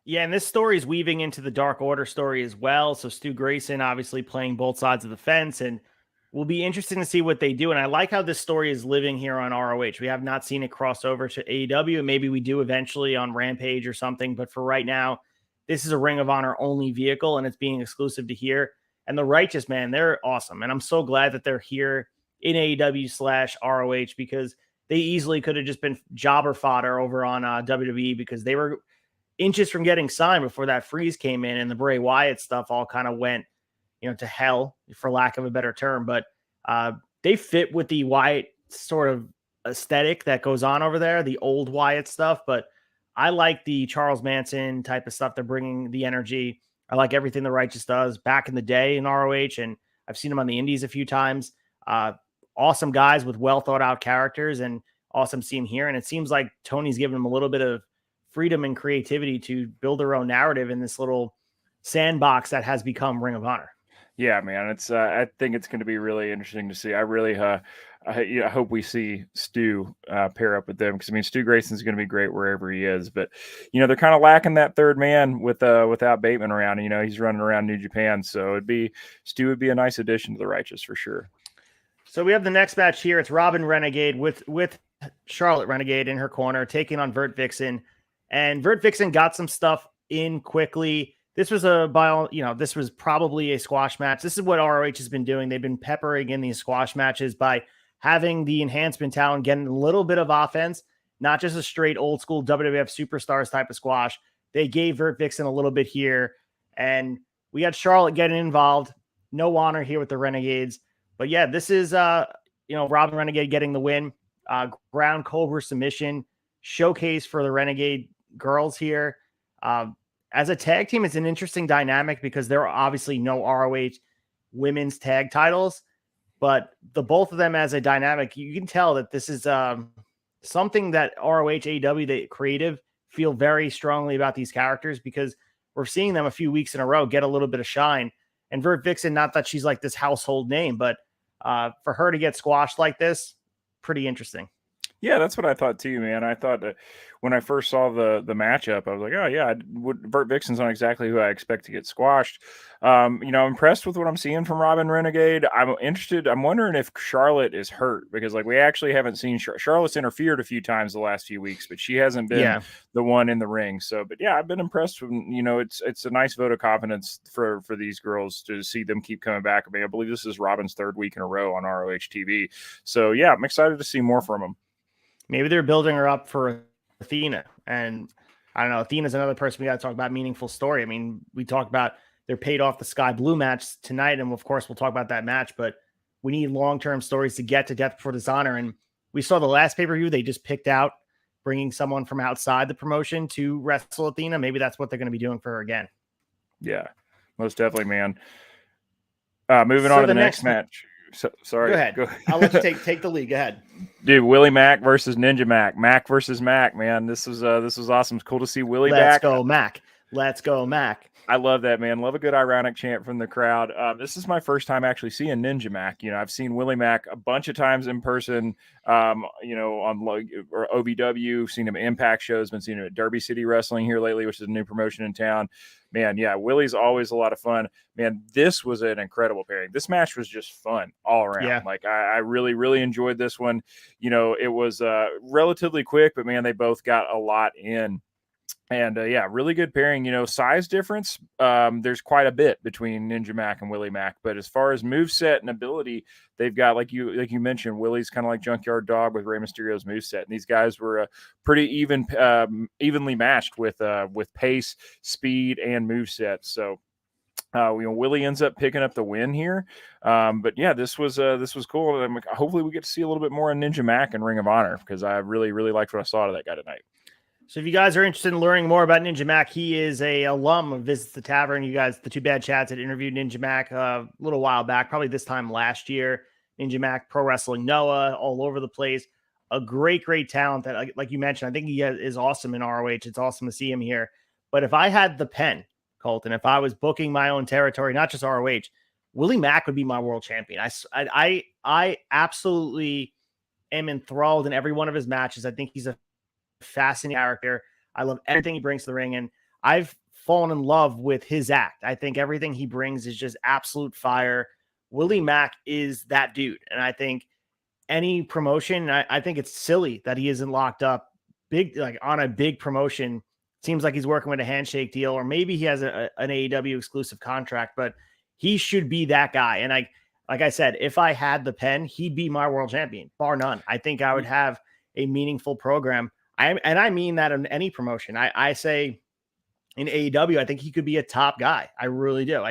Yeah, and this story is weaving into the Dark Order story as well. So Stu Grayson obviously playing both sides of the fence, and will be interesting to see what they do. And I like how this story is living here on ROH. We have not seen it cross over to AEW. Maybe we do eventually on Rampage or something, but for right now, this is a Ring of Honor only vehicle, and it's being exclusive to here. And the Righteous, man, they're awesome. And I'm so glad that they're here in AEW/ROH, because they easily could have just been jobber fodder over on WWE, because they were inches from getting signed before that freeze came in and the Bray Wyatt stuff all kind of went, to hell, for lack of a better term. But they fit with the Wyatt sort of aesthetic that goes on over there, the old Wyatt stuff. But I like the Charles Manson type of stuff. They're bringing the energy. I like everything the Righteous does back in the day in ROH, and I've seen them on the indies a few times. Awesome guys with well thought out characters, and awesome seeing here. And it seems like Tony's giving them a little bit of freedom and creativity to build their own narrative in this little sandbox that has become Ring of Honor. Yeah, man. It's I think it's going to be really interesting to see. I really I hope we see Stu pair up with them, because Stu Grayson's going to be great wherever he is. But they're kind of lacking that third man without Bateman around. He's running around New Japan, so Stu would be a nice addition to the Righteous for sure. So we have the next match here. It's Robin Renegade with Charlotte Renegade in her corner, taking on Vert Vixen. And Vert Vixen got some stuff in quickly. This was this was probably a squash match. This is what ROH has been doing. They've been peppering in these squash matches by having the enhancement talent getting a little bit of offense, not just a straight old school WWF superstars type of squash. They gave Vert Vixen a little bit here, and we got Charlotte getting involved. No honor here with the Renegades. But yeah, this is Robin Renegade getting the win. Ground Cobra submission showcase for the Renegade girls here. As a tag team, it's an interesting dynamic because there are obviously no ROH women's tag titles, but the both of them as a dynamic, you can tell that this is something that ROH, AEW, the creative, feel very strongly about these characters because we're seeing them a few weeks in a row get a little bit of shine. And Vert Vixen, not that she's like this household name, but for her to get squashed like this, pretty interesting. Yeah, that's what I thought too, man. I thought that when I first saw the matchup, I was like, oh yeah, Vert Vixen's not exactly who I expect to get squashed. I'm impressed with what I'm seeing from Robin Renegade. I'm interested. I'm wondering if Charlotte is hurt because we actually haven't seen Charlotte's interfered a few times the last few weeks, but she hasn't been the one in the ring. So, but yeah, I've been impressed with, it's a nice vote of confidence for these girls to see them keep coming back. I mean, I believe this is Robin's third week in a row on ROH TV. So yeah, I'm excited to see more from them. Maybe they're building her up for Athena. And I don't know, Athena's another person we got to talk about meaningful story. I mean, we talked about they're paid off the Sky Blue match tonight. And of course, we'll talk about that match, but we need long-term stories to get to Death Before Dishonor. And we saw the last pay-per-view, they just picked out bringing someone from outside the promotion to wrestle Athena. Maybe that's what they're going to be doing for her again. Yeah, most definitely, man. Moving on to the next match. Sorry. Go ahead. I'll let you take the lead. Go ahead. Dude, Willie Mack versus Ninja Mack. Mack versus Mack, man. This was awesome. It's cool to see Willie back. Let's go, Mack. Let's go, Mack. I love that, man. Love a good ironic chant from the crowd. This is my first time actually seeing Ninja Mack. I've seen Willie Mack a bunch of times in person, on or OVW, seen him at Impact shows, been seeing him at Derby City Wrestling here lately, which is a new promotion in town. Man, yeah, Willie's always a lot of fun. Man, this was an incredible pairing. This match was just fun all around. Yeah. I really, really enjoyed this one. It was relatively quick, but man, they both got a lot in. And really good pairing. Size difference, there's quite a bit between Ninja Mack and Willie Mack. But as far as moveset and ability, they've got, like you mentioned, Willie's kind of like Junkyard Dog with Rey Mysterio's moveset. And these guys were pretty evenly matched with pace, speed, and moveset. So Willie ends up picking up the win here. But yeah, this was cool. And hopefully we get to see a little bit more of Ninja Mack in Ring of Honor because I really, really liked what I saw of that guy tonight. So if you guys are interested in learning more about Ninja Mack, he is a alum of Visits the Tavern. You guys, the Two Bad Chats, had interviewed Ninja Mack a little while back, probably this time last year. Ninja Mack, Pro Wrestling Noah, all over the place. A great, great talent that, like you mentioned, I think he is awesome in ROH. It's awesome to see him here. But if I had the pen, Colton, if I was booking my own territory, not just ROH, Willie Mack would be my world champion. I absolutely am enthralled in every one of his matches. I think he's a fascinating character. I love everything he brings to the ring, and I've fallen in love with his act. I think everything he brings is just absolute fire. Willie Mack is that dude, and I think any promotion, I think it's silly that he isn't locked up big, like on a big promotion. Seems like he's working with a handshake deal, or maybe he has an AEW exclusive contract, but he should be that guy. And like I said, if I had the pen, he'd be my world champion, bar none. I think I would have a meaningful program. I mean that in any promotion. I say in AEW, I think he could be a top guy. I really do.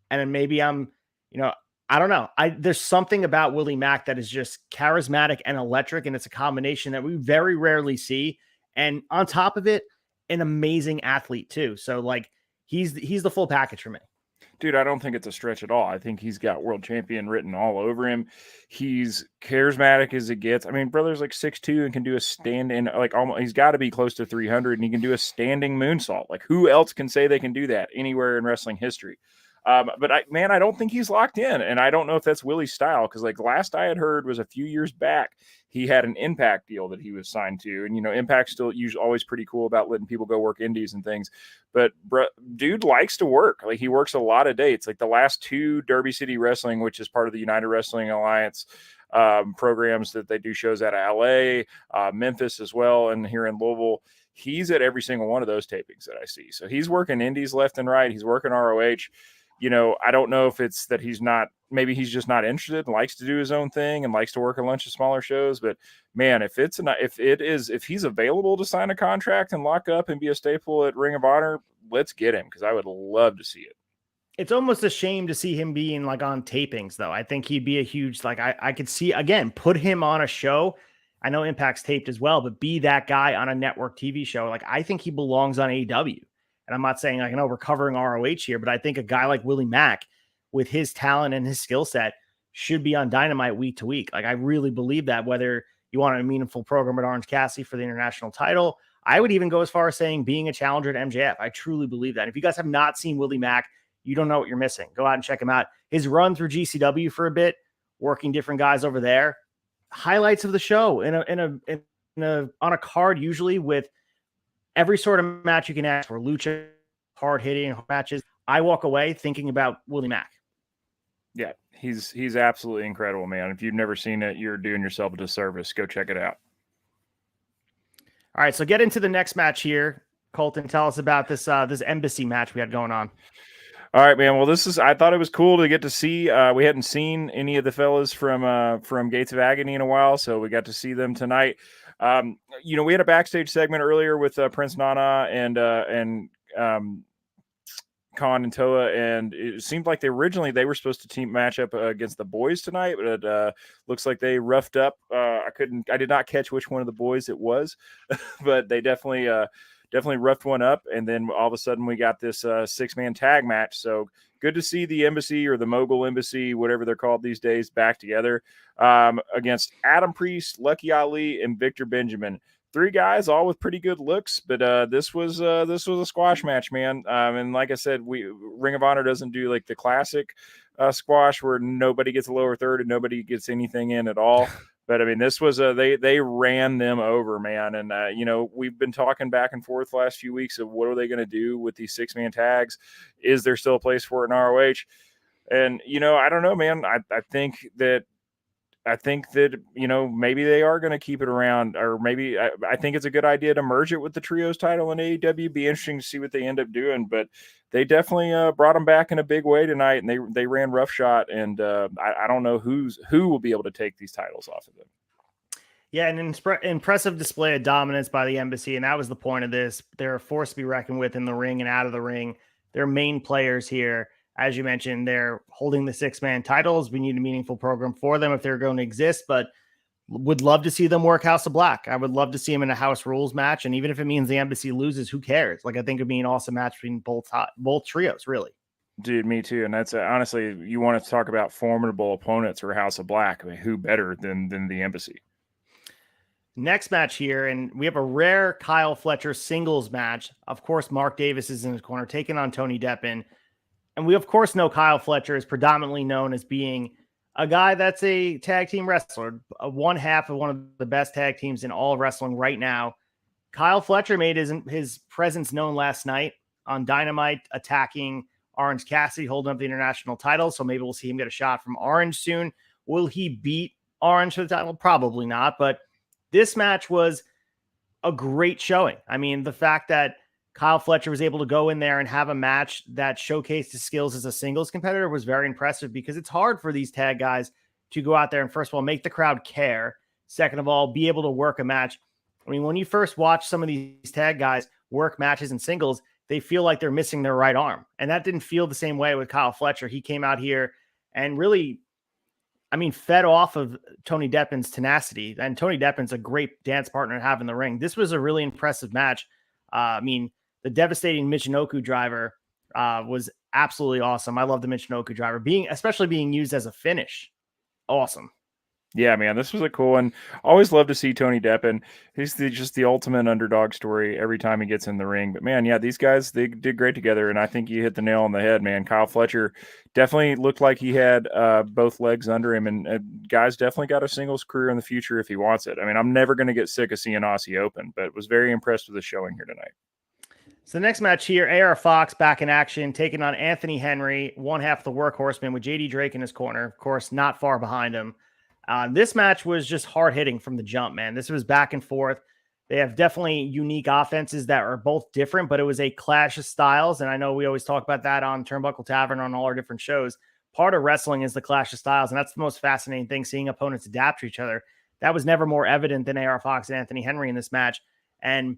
And maybe I don't know. There's something about Willie Mack that is just charismatic and electric, and it's a combination that we very rarely see. And on top of it, an amazing athlete too. So he's the full package for me. Dude, I don't think it's a stretch at all. I think he's got world champion written all over him. He's charismatic as it gets. I mean, brother's like 6'2" and can do a stand-in, he's got to be close to 300, and he can do a standing moonsault. Who else can say they can do that anywhere in wrestling history? But I don't think he's locked in, and I don't know if that's Willie's style, because like last I had heard was a few years back he had an Impact deal that he was signed to, and Impact's still usually always pretty cool about letting people go work indies and things. But dude likes to work. Like, he works a lot of dates. Like the last 2 Derby City Wrestling, which is part of the United Wrestling Alliance programs that they do shows out of LA, Memphis as well, and here in Louisville. He's at every single one of those tapings that I see. So he's working indies left and right. He's working ROH. I don't know if it's that maybe he's just not interested and likes to do his own thing and likes to work a bunch of smaller shows. But man, if he's available to sign a contract and lock up and be a staple at Ring of Honor, let's get him, because I would love to see it. It's almost a shame to see him being like on tapings, though. I think he'd be a huge, like, I could see, again, put him on a show. I know Impact's taped as well, but be that guy on a network TV show. Like, I think he belongs on AEW. And I'm not saying, like, I know we're covering ROH here, but I think a guy like Willie Mack, with his talent and his skill set, should be on Dynamite week to week. Like, I really believe that, whether you want a meaningful program at Orange Cassidy for the international title, I would even go as far as saying being a challenger at MJF. I truly believe that. If you guys have not seen Willie Mack, you don't know what you're missing. Go out and check him out. His run through GCW for a bit, working different guys over there. Highlights of the show on a card, usually with every sort of match you can ask for, lucha, hard hitting matches. I walk away thinking about Willie Mack. Yeah, he's absolutely incredible, man. If you've never seen it, you're doing yourself a disservice. Go check it out. All right, so get into the next match here. Colton, tell us about this embassy match we had going on. All right, man. Well, I thought it was cool to get to see. We hadn't seen any of the fellas from Gates of Agony in a while, so we got to see them tonight. We had a backstage segment earlier with Prince Nana and Khan and Toa, and it seemed like they were supposed to team match up against the boys tonight, but it looks like they roughed up. I did not catch which one of the boys it was, but they definitely roughed one up, and then all of a sudden we got this 6-man tag match. So good to see the embassy, or the Mogul Embassy, whatever they're called these days, back together against Adam Priest, Lucky Ali, and Victor Benjamin. 3 guys, all with pretty good looks, but this was a squash match, man. And like I said, Ring of Honor doesn't do like the classic squash where nobody gets a lower third and nobody gets anything in at all. But I mean, this was they ran them over, man. And we've been talking back and forth the last few weeks of what are they going to do with these 6-man tags? Is there still a place for it in ROH? And I don't know, man. I think that maybe they are going to keep it around, or maybe I think it's a good idea to merge it with the trios title in AEW. Be interesting to see what they end up doing, but they definitely brought them back in a big way tonight, and they ran roughshod, and I don't know who will be able to take these titles off of them. Yeah, an impressive display of dominance by the embassy, and that was the point of this. They're a force to be reckoned with in the ring and out of the ring. They're main players here. As you mentioned, they're holding the 6-man titles. We need a meaningful program for them if they're going to exist, but would love to see them work House of Black. I would love to see them in a House Rules match, and even if it means the embassy loses, who cares? Like, I think it'd be an awesome match between both trios, really. Dude, me too. And that's honestly, you want to talk about formidable opponents for House of Black. I mean, who better than the embassy? Next match here, and we have a rare Kyle Fletcher singles match. Of course, Mark Davis is in his corner, taking on Tony Deppen. And we, of course, know Kyle Fletcher is predominantly known as being a guy that's a tag team wrestler, one half of one of the best tag teams in all of wrestling right now. Kyle Fletcher made his presence known last night on Dynamite, attacking Orange Cassidy, holding up the international title. So maybe we'll see him get a shot from Orange soon. Will he beat Orange for the title? Probably not. But this match was a great showing. I mean, the fact that Kyle Fletcher was able to go in there and have a match that showcased his skills as a singles competitor was very impressive, because it's hard for these tag guys to go out there and, first of all, make the crowd care. Second of all, be able to work a match. I mean, when you first watch some of these tag guys work matches in singles, they feel like they're missing their right arm. And that didn't feel the same way with Kyle Fletcher. He came out here and really, fed off of Tony Deppen's tenacity. And Tony Deppen's a great dance partner to have in the ring. This was a really impressive match. The devastating Michinoku driver was absolutely awesome. I love the Michinoku driver, especially being used as a finish. Awesome. Yeah, man, this was a cool one. Always love to see Tony Deppen. He's just the ultimate underdog story every time he gets in the ring. But man, yeah, these guys, they did great together, and I think you hit the nail on the head, man. Kyle Fletcher definitely looked like he had both legs under him, and guys definitely got a singles career in the future if he wants it. I mean, I'm never going to get sick of seeing Aussie Open, but was very impressed with the showing here tonight. So the next match here, AR Fox back in action, taking on Anthony Henry, one half of the workhorseman with JD Drake in his corner. Of course, not far behind him. This match was just hard hitting from the jump, man. This was back and forth. They have definitely unique offenses that are both different, but it was a clash of styles. And I know we always talk about that on Turnbuckle Tavern on all our different shows. Part of wrestling is the clash of styles. And that's the most fascinating thing, seeing opponents adapt to each other. That was never more evident than AR Fox and Anthony Henry in this match. And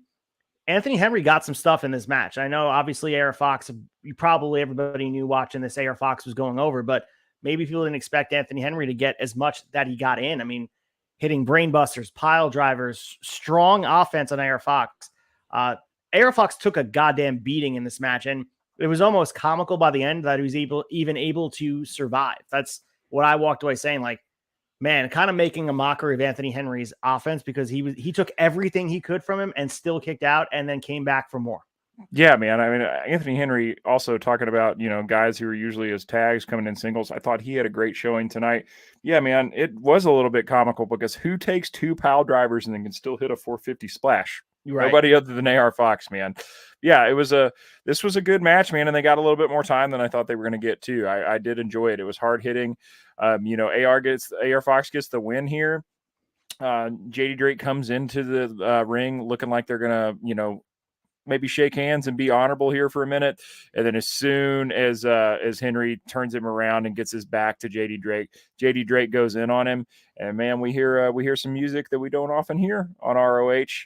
Anthony Henry got some stuff in this match. I know, obviously, AR Fox, everybody knew watching this AR Fox was going over, but maybe people didn't expect Anthony Henry to get as much that he got in. I mean, hitting brainbusters, pile drivers, strong offense on AR Fox. AR Fox took a goddamn beating in this match, and it was almost comical by the end that he was able to survive. That's what I walked away saying. Like, man, kind of making a mockery of Anthony Henry's offense, because he took everything he could from him and still kicked out and then came back for more. Yeah, man. I mean, Anthony Henry also talking about, guys who are usually as tags coming in singles. I thought he had a great showing tonight. Yeah, man, it was a little bit comical because who takes two pile drivers and then can still hit a 450 splash? Right. Nobody other than AR Fox, man. Yeah, this was a good match, man, and they got a little bit more time than I thought they were going to get too. I did enjoy it. It was hard hitting. AR Fox gets the win here. JD Drake comes into the ring looking like they're gonna, maybe shake hands and be honorable here for a minute. And then as soon as Henry turns him around and gets his back to JD Drake goes in on him. And man, we hear some music that we don't often hear on ROH.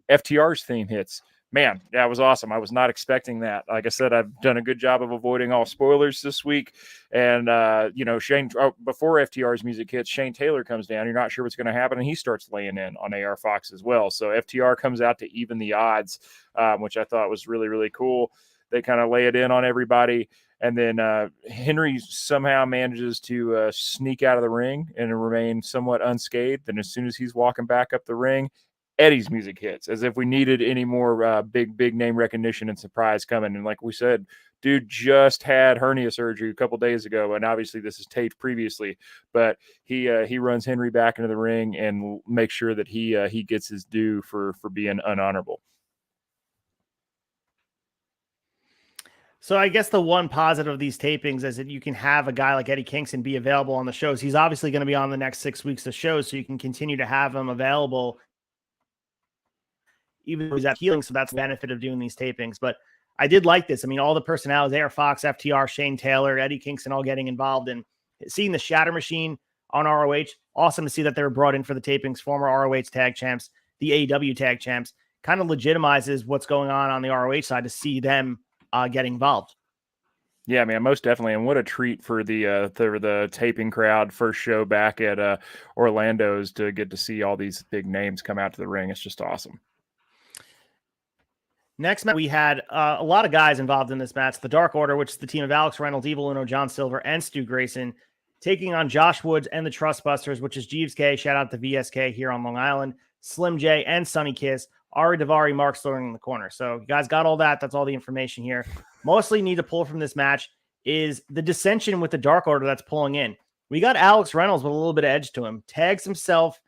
FTR's theme hits. Man, that was awesome. I was not expecting that. Like I said, I've done a good job of avoiding all spoilers this week. And, Shane, before FTR's music hits, Shane Taylor comes down. You're not sure what's going to happen, and he starts laying in on AR Fox as well. So FTR comes out to even the odds, which I thought was really, really cool. They kind of lay it in on everybody. And then Henry somehow manages to sneak out of the ring and remain somewhat unscathed. And as soon as he's walking back up the ring, Eddie's music hits, as if we needed any more big name recognition and surprise coming. And like we said, dude just had hernia surgery a couple days ago, and obviously this is taped previously, but he runs Henry back into the ring and makes sure that he gets his due for being unhonorable. So I guess the one positive of these tapings is that you can have a guy like Eddie Kingston be available on the shows. He's obviously going to be on the next 6 weeks of shows, so you can continue to have him available even though he's at healing. So that's the benefit of doing these tapings. But I did like this. I mean, all the personalities, AR Fox, FTR, Shane Taylor, Eddie Kingston, all getting involved in seeing the Shatter Machine on ROH. Awesome to see that they were brought in for the tapings, former ROH tag champs, the AEW tag champs. Kind of legitimizes what's going on the ROH side to see them get involved. Yeah, man, most definitely. And what a treat for the taping crowd. First show back at Orlando's to get to see all these big names come out to the ring. It's just awesome. Next match, we had a lot of guys involved in this match. The Dark Order, which is the team of Alex Reynolds, Evil Uno, John Silver, and Stu Grayson, taking on Josh Woods and the Trustbusters, which is Jeeves K, shout out to VSK here on Long Island, Slim J, and Sonny Kiss, Ari Daivari, Mark Sterling in the corner. So you guys got all that. That's all the information here. Mostly need to pull from this match is the dissension with the Dark Order that's pulling in. We got Alex Reynolds with a little bit of edge to him. Tags himself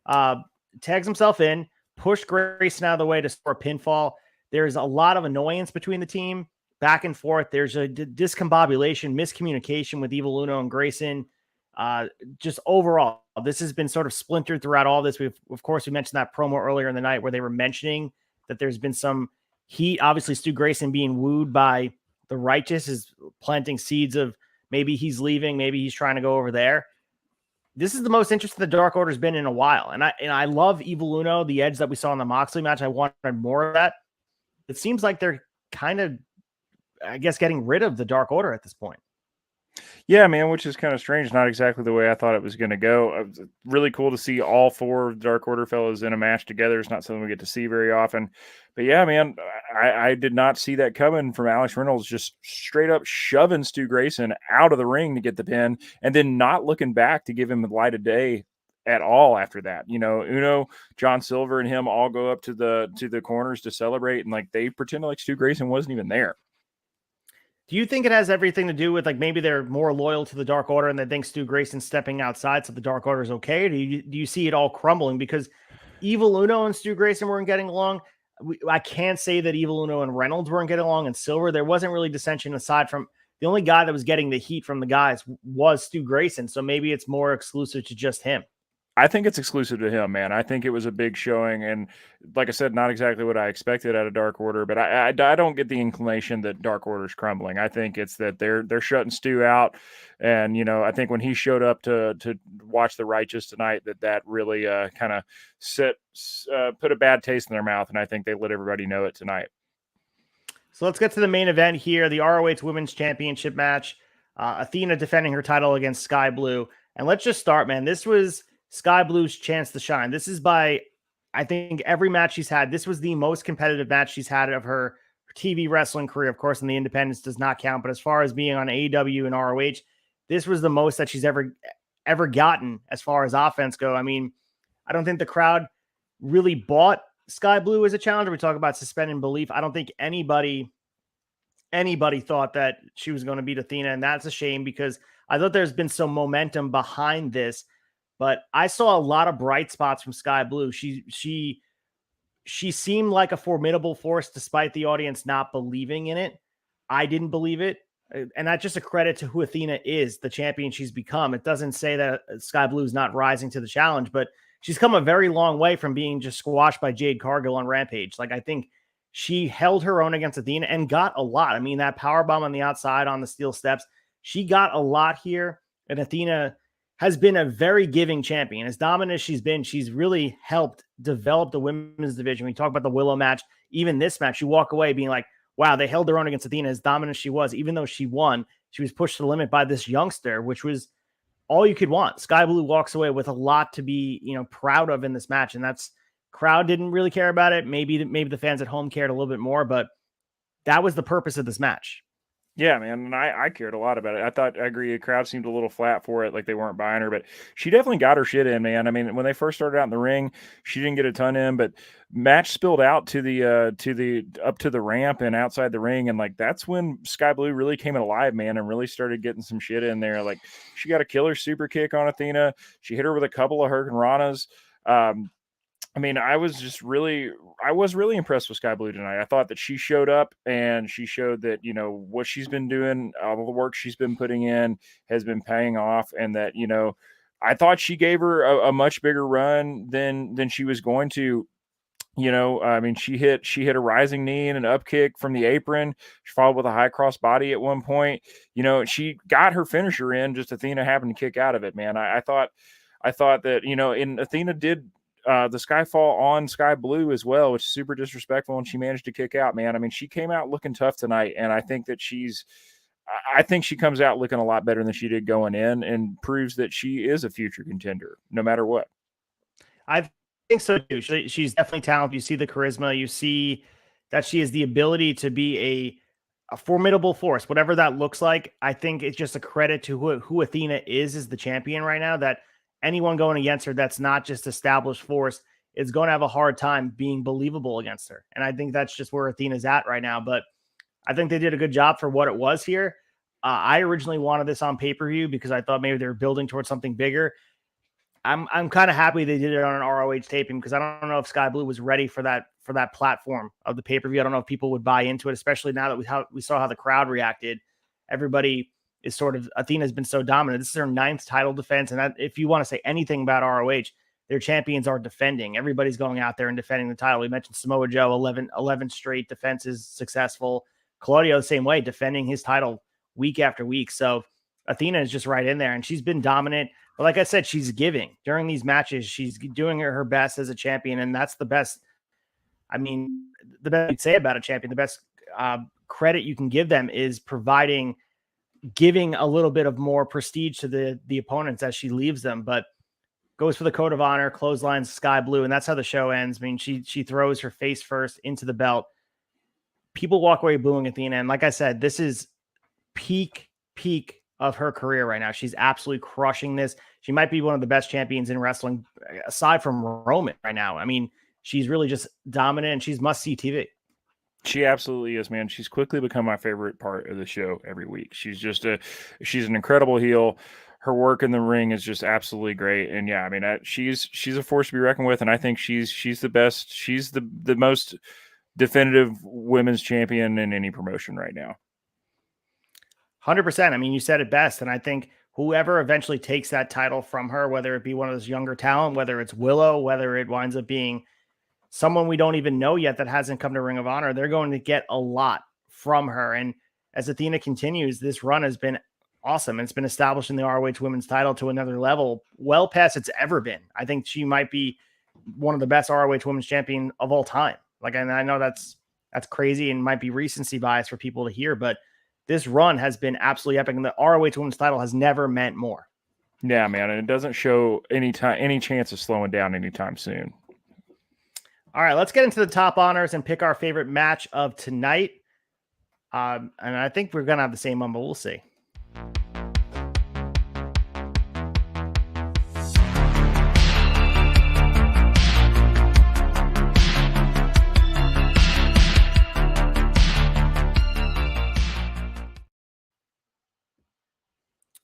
in, pushed Grayson out of the way to score a pinfall. There's a lot of annoyance between the team, back and forth. There's a discombobulation, miscommunication with Evil Uno and Grayson. Just overall, this has been sort of splintered throughout all this. Of course, we mentioned that promo earlier in the night where they were mentioning that there's been some heat. Obviously, Stu Grayson being wooed by the Righteous is planting seeds of maybe he's leaving, maybe he's trying to go over there. This is the most interesting the Dark Order's been in a while. And I love Evil Uno, the edge that we saw in the Moxley match. I wanted more of that. It seems like they're kind of, I guess, getting rid of the Dark Order at this point. Yeah, man, which is kind of strange. Not exactly the way I thought it was going to go. It was really cool to see all four Dark Order fellows in a match together. It's not something we get to see very often. But yeah, man, I did not see that coming from Alex Reynolds, just straight up shoving Stu Grayson out of the ring to get the pin and then not looking back to give him the light of day at all after that. You know, Uno, John Silver, and him all go up to the corners to celebrate, and like they pretend like Stu Grayson wasn't even there. Do you think it has everything to do with like maybe they're more loyal to the Dark Order and they think Stu Grayson's stepping outside so the Dark Order is okay? Or do you see it all crumbling because Evil Uno and Stu Grayson weren't getting along? I can't say that Evil Uno and Reynolds weren't getting along, and Silver. There wasn't really dissension aside from the only guy that was getting the heat from the guys was Stu Grayson. So maybe it's more exclusive to just him. I think it's exclusive to him, man. I think it was a big showing, and like I said, not exactly what I expected out of Dark Order. But I don't get the inclination that Dark Order's crumbling. I think it's that they're shutting Stu out, and you know, I think when he showed up to watch the Righteous tonight, that really kind of put a bad taste in their mouth, and I think they let everybody know it tonight. So let's get to the main event here: the ROH Women's Championship match. Athena defending her title against Sky Blue, and let's just start, man. This was Sky Blue's chance to shine. This is by, I think, every match she's had. This was the most competitive match she's had of her TV wrestling career. Of course, in the independents does not count, but as far as being on AEW and ROH, this was the most that she's ever gotten as far as offense go. I mean, I don't think the crowd really bought Sky Blue as a challenger. We talk about suspending belief. I don't think anybody thought that she was going to beat Athena, and that's a shame because I thought there's been some momentum behind this. But I saw a lot of bright spots from Sky Blue. She seemed like a formidable force despite the audience not believing in it. I didn't believe it. And that's just a credit to who Athena is, the champion she's become. It doesn't say that Sky Blue is not rising to the challenge, but she's come a very long way from being just squashed by Jade Cargill on Rampage. Like, I think she held her own against Athena and got a lot. I mean, that powerbomb on the outside on the steel steps, she got a lot here. And Athena has been a very giving champion. As dominant as she's really helped develop the women's division. We talk about the Willow match, even this match, you walk away being like, wow, they held their own against Athena. As dominant as she was, even though she won, she was pushed to the limit by this youngster, which was all you could want. Sky Blue walks away with a lot to be, proud of in this match. And that's, crowd didn't really care about it. Maybe the fans at home cared a little bit more, but that was the purpose of this match. Yeah, man, and I cared a lot about it. I agree. The crowd seemed a little flat for it, like they weren't buying her, but she definitely got her shit in, man. I mean, when they first started out in the ring, she didn't get a ton in, but match spilled out to the up to the ramp and outside the ring, and like that's when Sky Blue really came alive, man, and really started getting some shit in there. Like she got a killer super kick on Athena. She hit her with a couple of Hurricane Ranas. I mean, I was really impressed with Sky Blue tonight. I thought that she showed up and she showed that, what she's been doing, all the work she's been putting in has been paying off. And that, I thought she gave her a much bigger run than she was going to. I mean, she hit a rising knee and an up kick from the apron. She followed with a high cross body at one point. She got her finisher in, just Athena happened to kick out of it, man. I thought that, and Athena did the Skyfall on Sky Blue as well, which is super disrespectful, and she managed to kick out, man. I mean, she came out looking tough tonight, and I think she comes out looking a lot better than she did going in and proves that she is a future contender no matter what. I think so too. She's definitely talented. You see the charisma. You see that she has the ability to be a formidable force, whatever that looks like. I think it's just a credit to who Athena is as the champion right now, that anyone going against her that's not just established force is going to have a hard time being believable against her. And I think that's just where Athena's at right now. But I think they did a good job for what it was here. I originally wanted this on pay-per-view because I thought maybe they were building towards something bigger. I'm kind of happy they did it on an ROH taping because I don't know if Sky Blue was ready for that platform of the pay-per-view. I don't know if people would buy into it, especially now that we saw how the crowd reacted. Everybody is sort of, Athena's been so dominant. This is her 9th title defense. And if you want to say anything about ROH, their champions are defending. Everybody's going out there and defending the title. We mentioned Samoa Joe, 11 straight defenses successful. Claudio the same way, defending his title week after week. So Athena is just right in there, and she's been dominant. But like I said, she's giving during these matches. She's doing her best as a champion, and that's the best. I mean, the best you'd say about a champion, the best credit you can give them is giving a little bit of more prestige to the opponents as she leaves them, but goes for the code of honor, clotheslines Sky Blue, and that's how the show ends. I mean, she throws her face first into the belt. People walk away booing Athena, and like I said, this is peak of her career right now. She's absolutely crushing this. she might be one of the best champions in wrestling aside from Roman right now. I mean, she's really just dominant and she's must-see TV. She absolutely is, man. She's quickly become my favorite part of the show every week. She's an incredible heel. Her work in the ring is just absolutely great. And yeah, I mean, she's a force to be reckoned with. And I think she's the best. She's the most definitive women's champion in any promotion right now. 100%. I mean, you said it best. And I think whoever eventually takes that title from her, whether it be one of those younger talent, whether it's Willow, whether it winds up being someone we don't even know yet that hasn't come to Ring of Honor, they're going to get a lot from her. And as Athena continues, this run has been awesome. It's been establishing the ROH women's title to another level, well past it's ever been. I think she might be one of the best ROH women's champion of all time. Like, and I know that's crazy and might be recency bias for people to hear, but this run has been absolutely epic. And the ROH women's title has never meant more. Yeah, man. And it doesn't show any chance of slowing down anytime soon. All right, let's get into the top honors and pick our favorite match of tonight. And I think we're going to have the same one, but we'll see.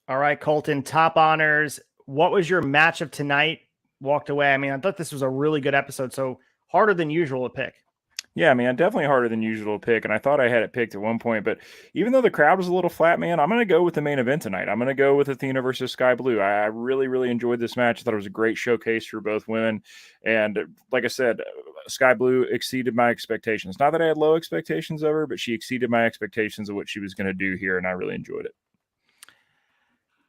All right, Colton, top honors. What was your match of tonight? Walked away. I mean, I thought this was a really good episode, so harder than usual to pick. Yeah, man, definitely harder than usual to pick. And I thought I had it picked at one point, but even though the crowd was a little flat, man, I'm going to go with the main event tonight. I'm going to go with Athena versus Sky Blue. I really, really enjoyed this match. I thought it was a great showcase for both women. And like I said, Sky Blue exceeded my expectations. Not that I had low expectations of her, but she exceeded my expectations of what she was going to do here, and I really enjoyed it.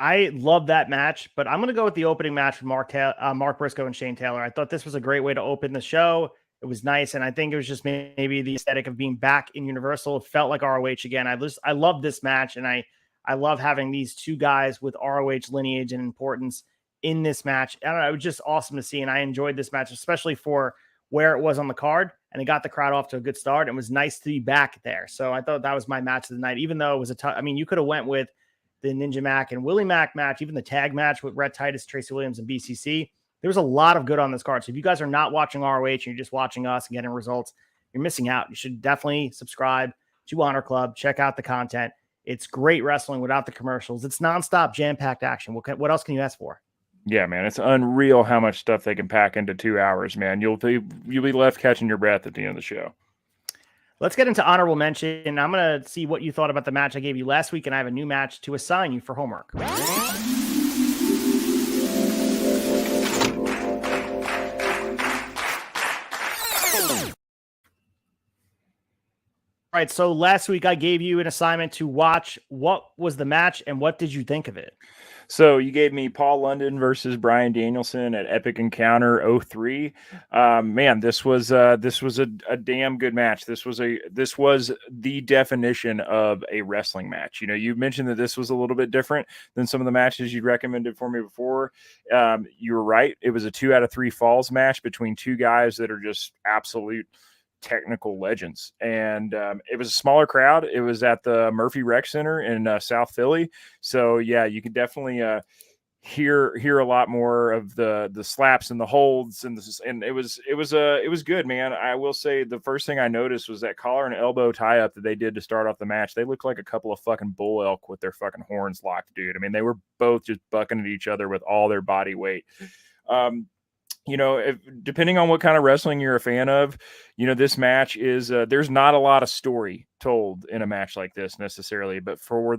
I love that match, but I'm going to go with the opening match with Mark Briscoe and Shane Taylor. I thought this was a great way to open the show. It was nice, and I think it was just maybe the aesthetic of being back in Universal. It felt like ROH again. I love this match, and I love having these two guys with ROH lineage and importance in this match. I don't know, it was just awesome to see, and I enjoyed this match, especially for where it was on the card, and it got the crowd off to a good start. It was nice to be back there, so I thought that was my match of the night, even though it was a tough. I mean, you could have went with the Ninja Mac and Willie Mac match, even the tag match with Rhett Titus, Tracy Williams, and BCC. There was a lot of good on this card. So if you guys are not watching ROH and you're just watching us and getting results, you're missing out. You should definitely subscribe to Honor Club. Check out the content. It's great wrestling without the commercials. It's nonstop, jam-packed action. What else can you ask for? Yeah, man, it's unreal how much stuff they can pack into 2 hours, man. You'll be left catching your breath at the end of the show. Let's get into honorable mention. I'm going to see what you thought about the match I gave you last week, and I have a new match to assign you for homework. All right, so last week I gave you an assignment to watch. What was the match, and what did you think of it? So you gave me Paul London versus Bryan Danielson at Epic Encounter 03. Man, this was a damn good match. This was the definition of a wrestling match. You know, you mentioned that this was a little bit different than some of the matches you'd recommended for me before. You were right. It was a 2 out of 3 falls match between two guys that are just absolute technical legends, and it was a smaller crowd. It was at the Murphy Rec Center in South Philly, so yeah, you can definitely hear a lot more of the slaps and the holds, and it was good, man. I will say the first thing I noticed was that collar and elbow tie up that they did to start off the match. They looked like a couple of fucking bull elk with their fucking horns locked, dude. I mean, they were both just bucking at each other with all their body weight. You know, depending on what kind of wrestling you're a fan of, you know, this match is, there's not a lot of story told in a match like this necessarily, but for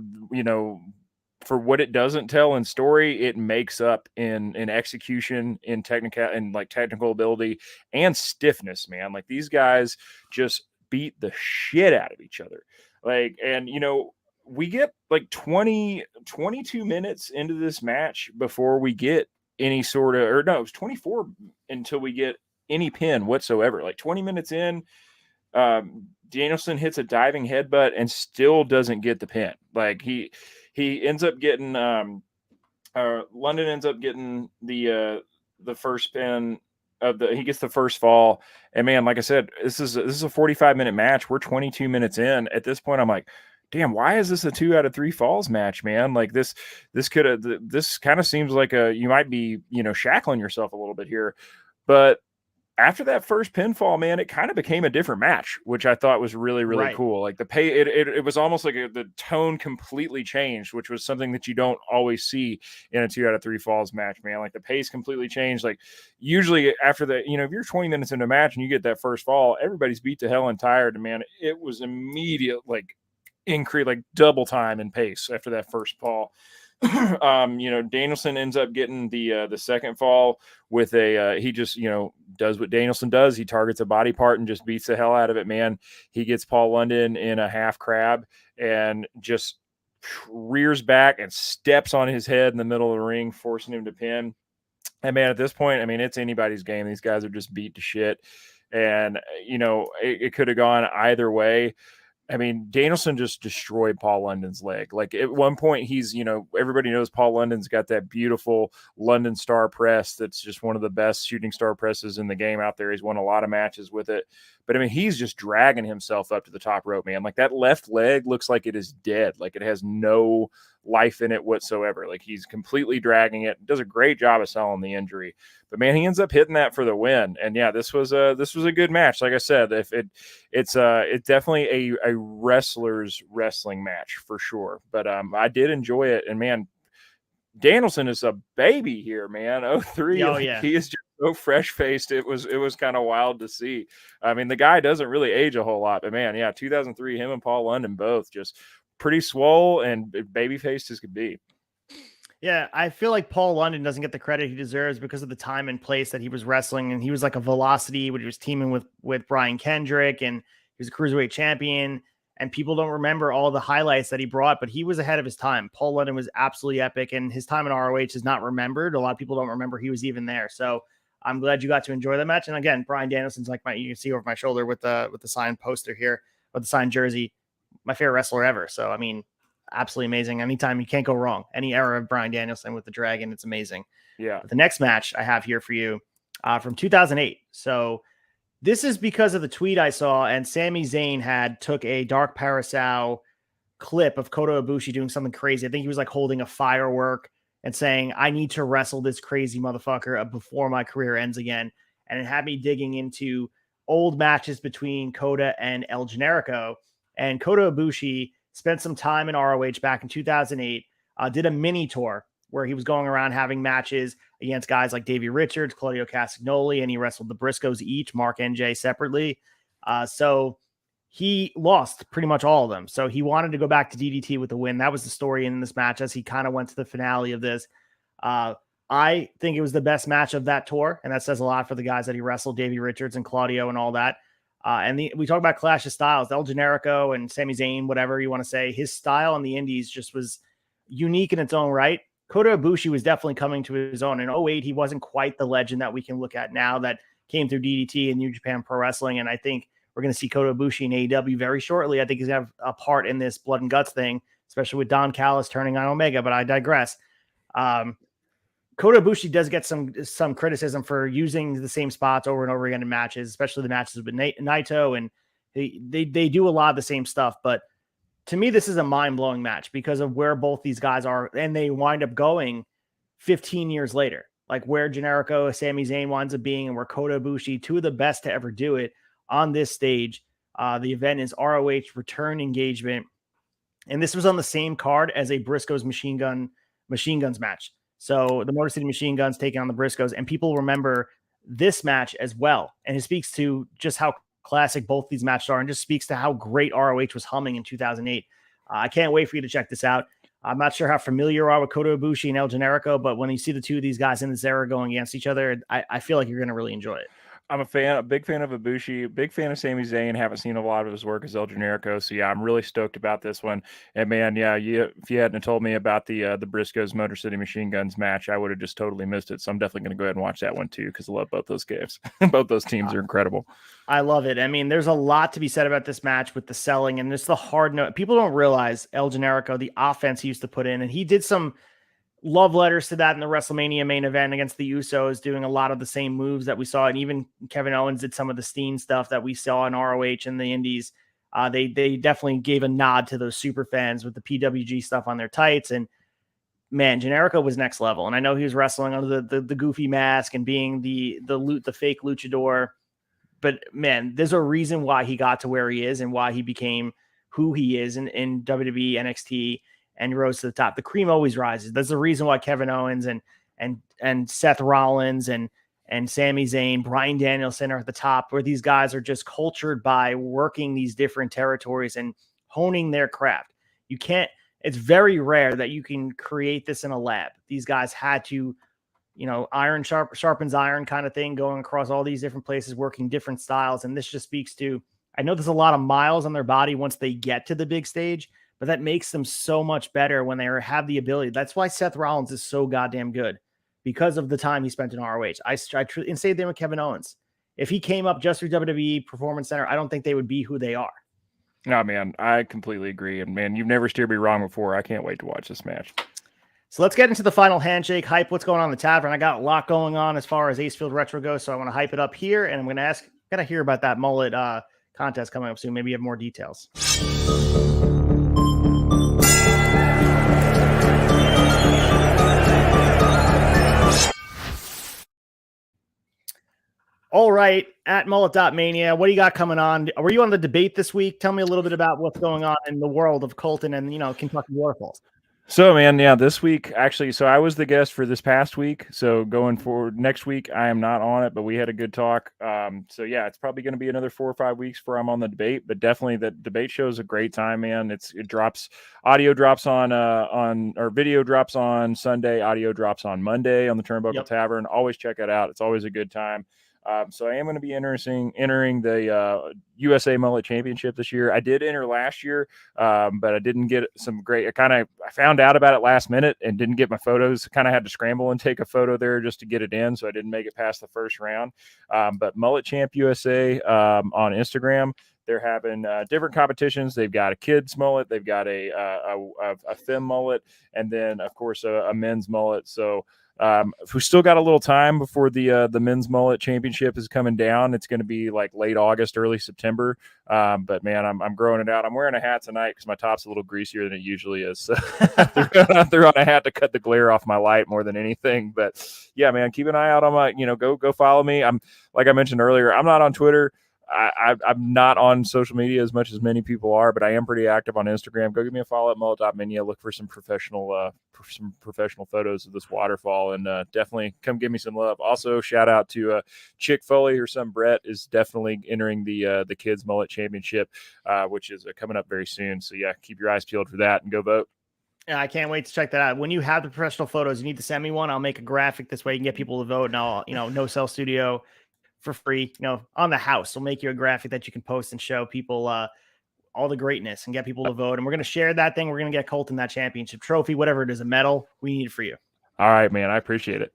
what it doesn't tell in story, it makes up in execution, in technical ability and stiffness, man. Like, these guys just beat the shit out of each other. Like, and you know, we get like 22 minutes into this match before we get any sort of, or no, it was 24 until we get any pin whatsoever. Like 20 minutes in, Danielson hits a diving headbutt and still doesn't get the pin. Like he ends up getting, London ends up getting the first pin he gets the first fall. And man, like I said, this is a 45-minute match. We're 22 minutes in. At this point, I'm like, damn, why is this a 2 out of 3 falls match, man? Like this kind of seems like you might be, shackling yourself a little bit here. But after that first pinfall, man, it kind of became a different match, which I thought was really, really Right. cool. Like it was almost like the tone completely changed, which was something that you don't always see in a 2 out of 3 falls match, man. Like the pace completely changed. Like usually after that, if you're 20 minutes into a match and you get that first fall, everybody's beat to hell and tired. And man, it was immediate, like increase, like double time in pace after that first fall. Danielson ends up getting the second fall with he just, does what Danielson does. He targets a body part and just beats the hell out of it, man. He gets Paul London in a half crab and just rears back and steps on his head in the middle of the ring, forcing him to pin. And man, at this point, I mean, it's anybody's game. These guys are just beat to shit. And, it could have gone either way. I mean, Danielson just destroyed Paul London's leg. Like at one point, he's, everybody knows Paul London's got that beautiful London star press. That's just one of the best shooting star presses in the game out there. He's won a lot of matches with it. But I mean, he's just dragging himself up to the top rope, man. Like that left leg looks like it is dead. Like it has no life in it whatsoever. Like he's completely dragging it. Does a great job of selling the injury. But man, he ends up hitting that for the win. And yeah, this was a good match. Like I said, it's definitely a wrestler's wrestling match for sure. But I did enjoy it. And man, Danielson is a baby here, man. 03. Oh, like, yeah. He is just so fresh faced. It was kind of wild to see. I mean, the guy doesn't really age a whole lot, but man, yeah, 2003, him and Paul London both just pretty swole and baby faced as could be. Yeah, I feel like Paul London doesn't get the credit he deserves because of the time and place that he was wrestling, and he was like a velocity when he was teaming with Brian Kendrick, and he was a cruiserweight champion. And people don't remember all the highlights that he brought, but he was ahead of his time. Paul London was absolutely epic, and his time in ROH is not remembered. A lot of people don't remember he was even there. So I'm glad you got to enjoy the match. And again, Brian Danielson's like you can see over my shoulder with the signed poster here, with the signed jersey, my favorite wrestler ever. So I mean, absolutely amazing. Anytime, you can't go wrong. Any era of Brian Danielson with the Dragon, it's amazing. Yeah. But the next match I have here for you from 2008. So this is because of the tweet I saw, and Sami Zayn took a Dark Parasau clip of Kota Ibushi doing something crazy. I think he was like holding a firework and saying, "I need to wrestle this crazy motherfucker before my career ends again." And it had me digging into old matches between Kota and El Generico. And Kota Ibushi spent some time in ROH back in 2008, did a mini tour where he was going around having matches against guys like Davey Richards, Claudio Castagnoli, and he wrestled the Briscoes each, Mark NJ separately. So he lost pretty much all of them. So he wanted to go back to DDT with the win. That was the story in this match as he kind of went to the finale of this. I think it was the best match of that tour, and that says a lot for the guys that he wrestled, Davey Richards and Claudio and all that. We talk about Clash of Styles, El Generico and Sami Zayn, whatever you want to say. His style on the indies just was unique in its own right. Kota Ibushi was definitely coming to his own. In 08, he wasn't quite the legend that we can look at now that came through DDT and New Japan Pro Wrestling. And I think we're going to see Kota Ibushi in AEW very shortly. I think he's going to have a part in this blood and guts thing, especially with Don Callis turning on Omega, but I digress. Kota Ibushi does get some criticism for using the same spots over and over again in matches, especially the matches with Naito, and they do a lot of the same stuff. But to me, this is a mind-blowing match because of where both these guys are, and they wind up going 15 years later, like where Generico, Sami Zayn winds up being, and where Kota Ibushi, two of the best to ever do it on this stage. The event is ROH Return Engagement, and this was on the same card as a Briscoes Machine Guns match. So the Motor City Machine Guns taking on the Briscoes, and people remember this match as well. And it speaks to just how classic both these matches are, and just speaks to how great ROH was humming in 2008. I can't wait for you to check this out. I'm not sure how familiar you are with Kota Ibushi and El Generico, but when you see the two of these guys in this era going against each other, I feel like you're going to really enjoy it. I'm a big fan of Ibushi, big fan of Sami Zayn. Haven't seen a lot of his work as El Generico, so yeah, I'm really stoked about this one. And man, yeah, if you hadn't told me about the Briscoes Motor City Machine Guns match, I would have just totally missed it. So I'm definitely going to go ahead and watch that one too because I love both those games. Both those teams are incredible. I love it. I mean, there's a lot to be said about this match with the selling and just the hard note. People don't realize El Generico, the offense he used to put in, and he did some love letters to that in the WrestleMania main event against the Usos, doing a lot of the same moves that we saw. And even Kevin Owens did some of the Steen stuff that we saw in ROH and the Indies. They definitely gave a nod to those super fans with the PWG stuff on their tights. And man, Generico was next level. And I know he was wrestling under the goofy mask and being the fake luchador. But man, there's a reason why he got to where he is and why he became who he is in WWE, NXT, and rose to the top. The cream always rises. There's a reason why Kevin Owens and Seth Rollins and Sami Zayn, Bryan Danielson are at the top, where these guys are just cultured by working these different territories and honing their craft. It's very rare that you can create this in a lab. These guys had to, iron sharpens iron kind of thing, going across all these different places, working different styles. And this just speaks to, I know there's a lot of miles on their body once they get to the big stage, but that makes them so much better when they have the ability. That's why Seth Rollins is so goddamn good, because of the time he spent in ROH. And same thing with Kevin Owens. If he came up just through WWE Performance Center, I don't think they would be who they are. No, man, I completely agree. And man, you've never steered me wrong before. I can't wait to watch this match. So let's get into the final handshake hype. What's going on in the tavern? I got a lot going on as far as Acefield Retro goes, so I want to hype it up here, and I'm going to gotta hear about that mullet contest coming up soon. Maybe you have more details. All right, at mullet.mania, what do you got coming on? Were you on the debate this week? Tell me a little bit about what's going on in the world of Colton and, Kentucky Waterfalls. So, man, yeah, this week, actually, so I was the guest for this past week. So going forward, next week, I am not on it, but we had a good talk. So, yeah, it's probably going to be another 4 or 5 weeks before I'm on the debate, but definitely the debate show is a great time, man. Audio drops or video drops on Sunday, audio drops on Monday on the Turnbuckle Tavern. Always check it out. It's always a good time. So I am going to be entering the USA Mullet Championship this year. I did enter last year, but I didn't get some great. I found out about it last minute and didn't get my photos. Kind of had to scramble and take a photo there just to get it in, so I didn't make it past the first round. But Mullet Champ USA on Instagram. They're having different competitions. They've got a kids mullet, they've got a femme mullet, and then of course a men's mullet. So we still got a little time before the men's mullet championship is coming down. It's going to be like late August, early September. But man, I'm growing it out. I'm wearing a hat tonight because my top's a little greasier than it usually is. So I threw on a hat to cut the glare off my light more than anything. But yeah, man, keep an eye out on my, go follow me. I'm, like I mentioned earlier, I'm not on Twitter. I'm not on social media as much as many people are, but I am pretty active on Instagram. Go give me a follow at mullet.mania. Look for some professional photos of this waterfall, and definitely come give me some love. Also, shout out to Chick Foley. Her son Brett is definitely entering the kids mullet championship, which is coming up very soon. So yeah, keep your eyes peeled for that and go vote. Yeah, I can't wait to check that out. When you have the professional photos, you need to send me one. I'll make a graphic. This way you can get people to vote, and I'll, No Sell Studio for free, on the house. We'll make you a graphic that you can post and show people all the greatness and get people to vote. And we're going to share that thing. We're going to get Colton that championship trophy, whatever it is, a medal. We need it for you. All right, man. I appreciate it.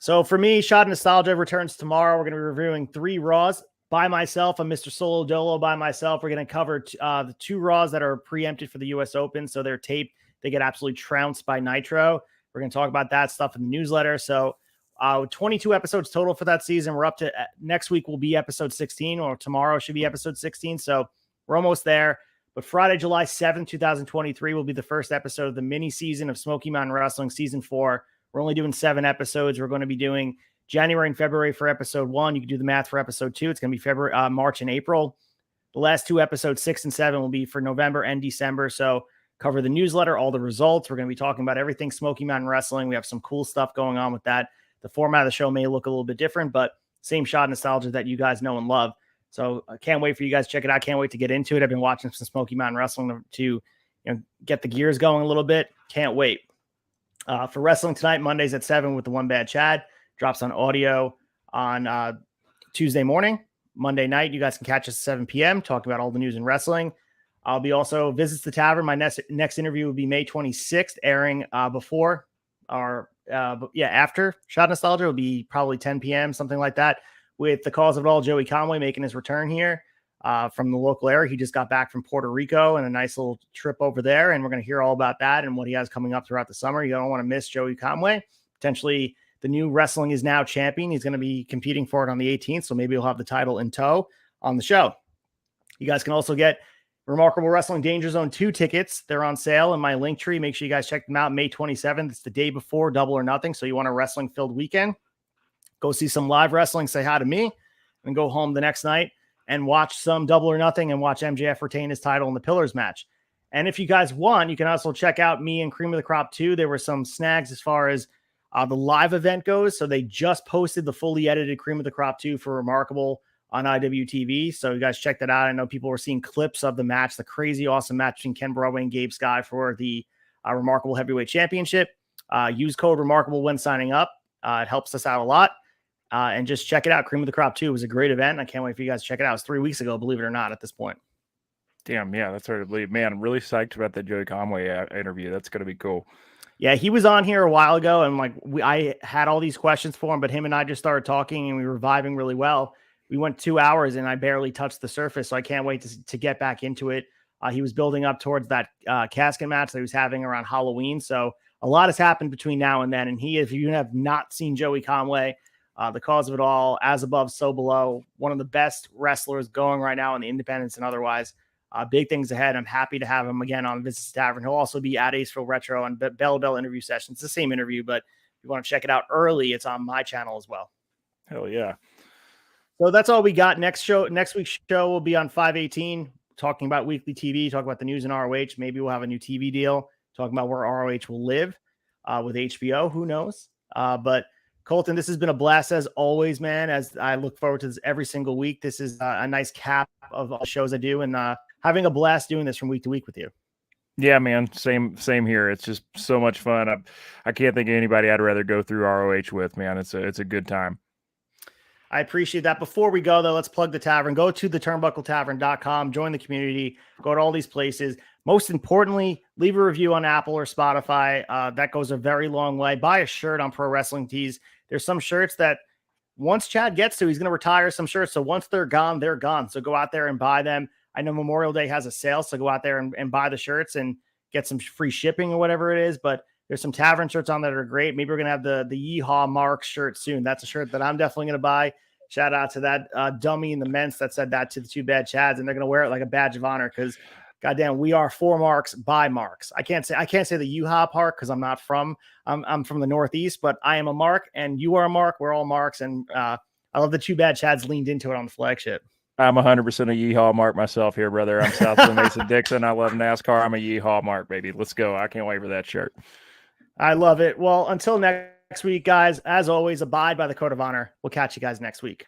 So for me, Shot of Nostalgia returns tomorrow. We're going to be reviewing 3 Raws by myself. I'm Mr. Solo Dolo by myself. We're going to cover the 2 Raws that are preempted for the U.S. Open. So they're taped. They get absolutely trounced by Nitro. We're going to talk about that stuff in the newsletter. So 22 episodes total for that season. We're up to next week will be episode 16, or tomorrow should be episode 16. So we're almost there. But Friday, July 7th, 2023 will be the first episode of the mini season of Smoky Mountain Wrestling season 4. We're only doing 7 episodes. We're going to be doing January and February for episode 1. You can do the math for episode 2. It's going to be February, March and April. The last 2 episodes, 6 and 7, will be for November and December. So cover the newsletter, all the results. We're going to be talking about everything Smoky Mountain Wrestling. We have some cool stuff going on with that. The format of the show may look a little bit different, but same Shot of Nostalgia that you guys know and love. So I can't wait for you guys to check it out. Can't wait to get into it. I've been watching some Smoky Mountain Wrestling to get the gears going a little bit. Can't wait. For wrestling tonight, Mondays at 7 with the One Bad Chad. Drops on audio on Tuesday morning. Monday night, you guys can catch us at 7 p.m. talking about all the news in wrestling. I'll be also Visits the Tavern. My next interview will be May 26th, airing before our after Shot of Nostalgia. Will be probably 10 p.m., something like that, with the cause of it all, Joey Conway making his return here from the local area. He just got back from Puerto Rico and a nice little trip over there, and we're going to hear all about that and what he has coming up throughout the summer. You don't want to miss Joey Conway. Potentially the new Wrestling Is Now champion. He's going to be competing for it on the 18th, so maybe he'll have the title in tow on the show. You guys can also get Remarkable Wrestling Danger Zone 2 tickets. They're on sale in my link tree. Make sure you guys check them out. May 27th. It's the day before Double or Nothing. So you want a wrestling filled weekend. Go see some live wrestling, say hi to me, and go home the next night and watch some Double or Nothing and watch MJF retain his title in the Pillars match. And if you guys want, you can also check out me and Cream of the Crop too. There were some snags as far as the live event goes. So they just posted the fully edited Cream of the Crop 2 for Remarkable on IWTV. So you guys check that out. I know people were seeing clips of the match, the crazy awesome match between Ken Broadway and Gabe Skye for the Remarkable Heavyweight Championship. Use code Remarkable when signing up. It helps us out a lot. And just check it out. Cream of the Crop 2. It was a great event. I can't wait for you guys to check it out. It was 3 weeks ago, believe it or not, at this point. Damn, yeah, that's hard to believe. Man, I'm really psyched about that Joey Conway interview. That's going to be cool. Yeah, he was on here a while ago, and I had all these questions for him, but him and I just started talking, and we were vibing really well. We went 2 hours, and I barely touched the surface, so I can't wait to get back into it. He was building up towards that casket match that he was having around Halloween, so a lot has happened between now and then. And if you have not seen Joey Conway, the cause of it all, as above, so below, one of the best wrestlers going right now in the independents and otherwise. Big things ahead. I'm happy to have him again on Visit's Tavern. He'll also be at Aceville Retro and Bell interview sessions. It's the same interview, but if you want to check it out early, it's on my channel as well. Hell yeah. So that's all we got. Next week's show will be on 5/18, talking about weekly TV, talking about the news in ROH. Maybe we'll have a new TV deal, talking about where ROH will live with HBO. Who knows? But Colton, this has been a blast as always, man. As I look forward to this every single week. This is a nice cap of all the shows I do, and having a blast doing this from week to week with you. Yeah, man. Same here. It's just so much fun. I can't think of anybody I'd rather go through ROH with, man. It's a good time. I appreciate that. Before we go, though, let's plug the tavern. Go to theturnbuckletavern.com, join the community, go to all these places. Most importantly, leave a review on Apple or Spotify. That goes a very long way. Buy a shirt on Pro Wrestling Tees. There's some shirts that once Chad gets to, he's going to retire some shirts. So once they're gone, they're gone. So go out there and buy them. I know Memorial Day has a sale, so go out there and buy the shirts and get some free shipping or whatever it is. But there's some tavern shirts on that are great. Maybe we're going to have the Yeehaw Mark shirt soon. That's a shirt that I'm definitely going to buy. Shout out to that dummy in the men's that said that to the two bad Chads, and they're going to wear it like a badge of honor because, goddamn, we are for Marks by Marks. I can't say the Yeehaw part because I'm from the Northeast, but I am a Mark and you are a Mark. We're all Marks, and I love the two bad Chads leaned into it on the flagship. I'm 100% a Yeehaw Mark myself here, brother. I'm South of the Mason Dixon. I love NASCAR. I'm a Yeehaw Mark, baby. Let's go. I can't wait for that shirt. I love it. Well, until next week, guys, as always, abide by the code of honor. We'll catch you guys next week.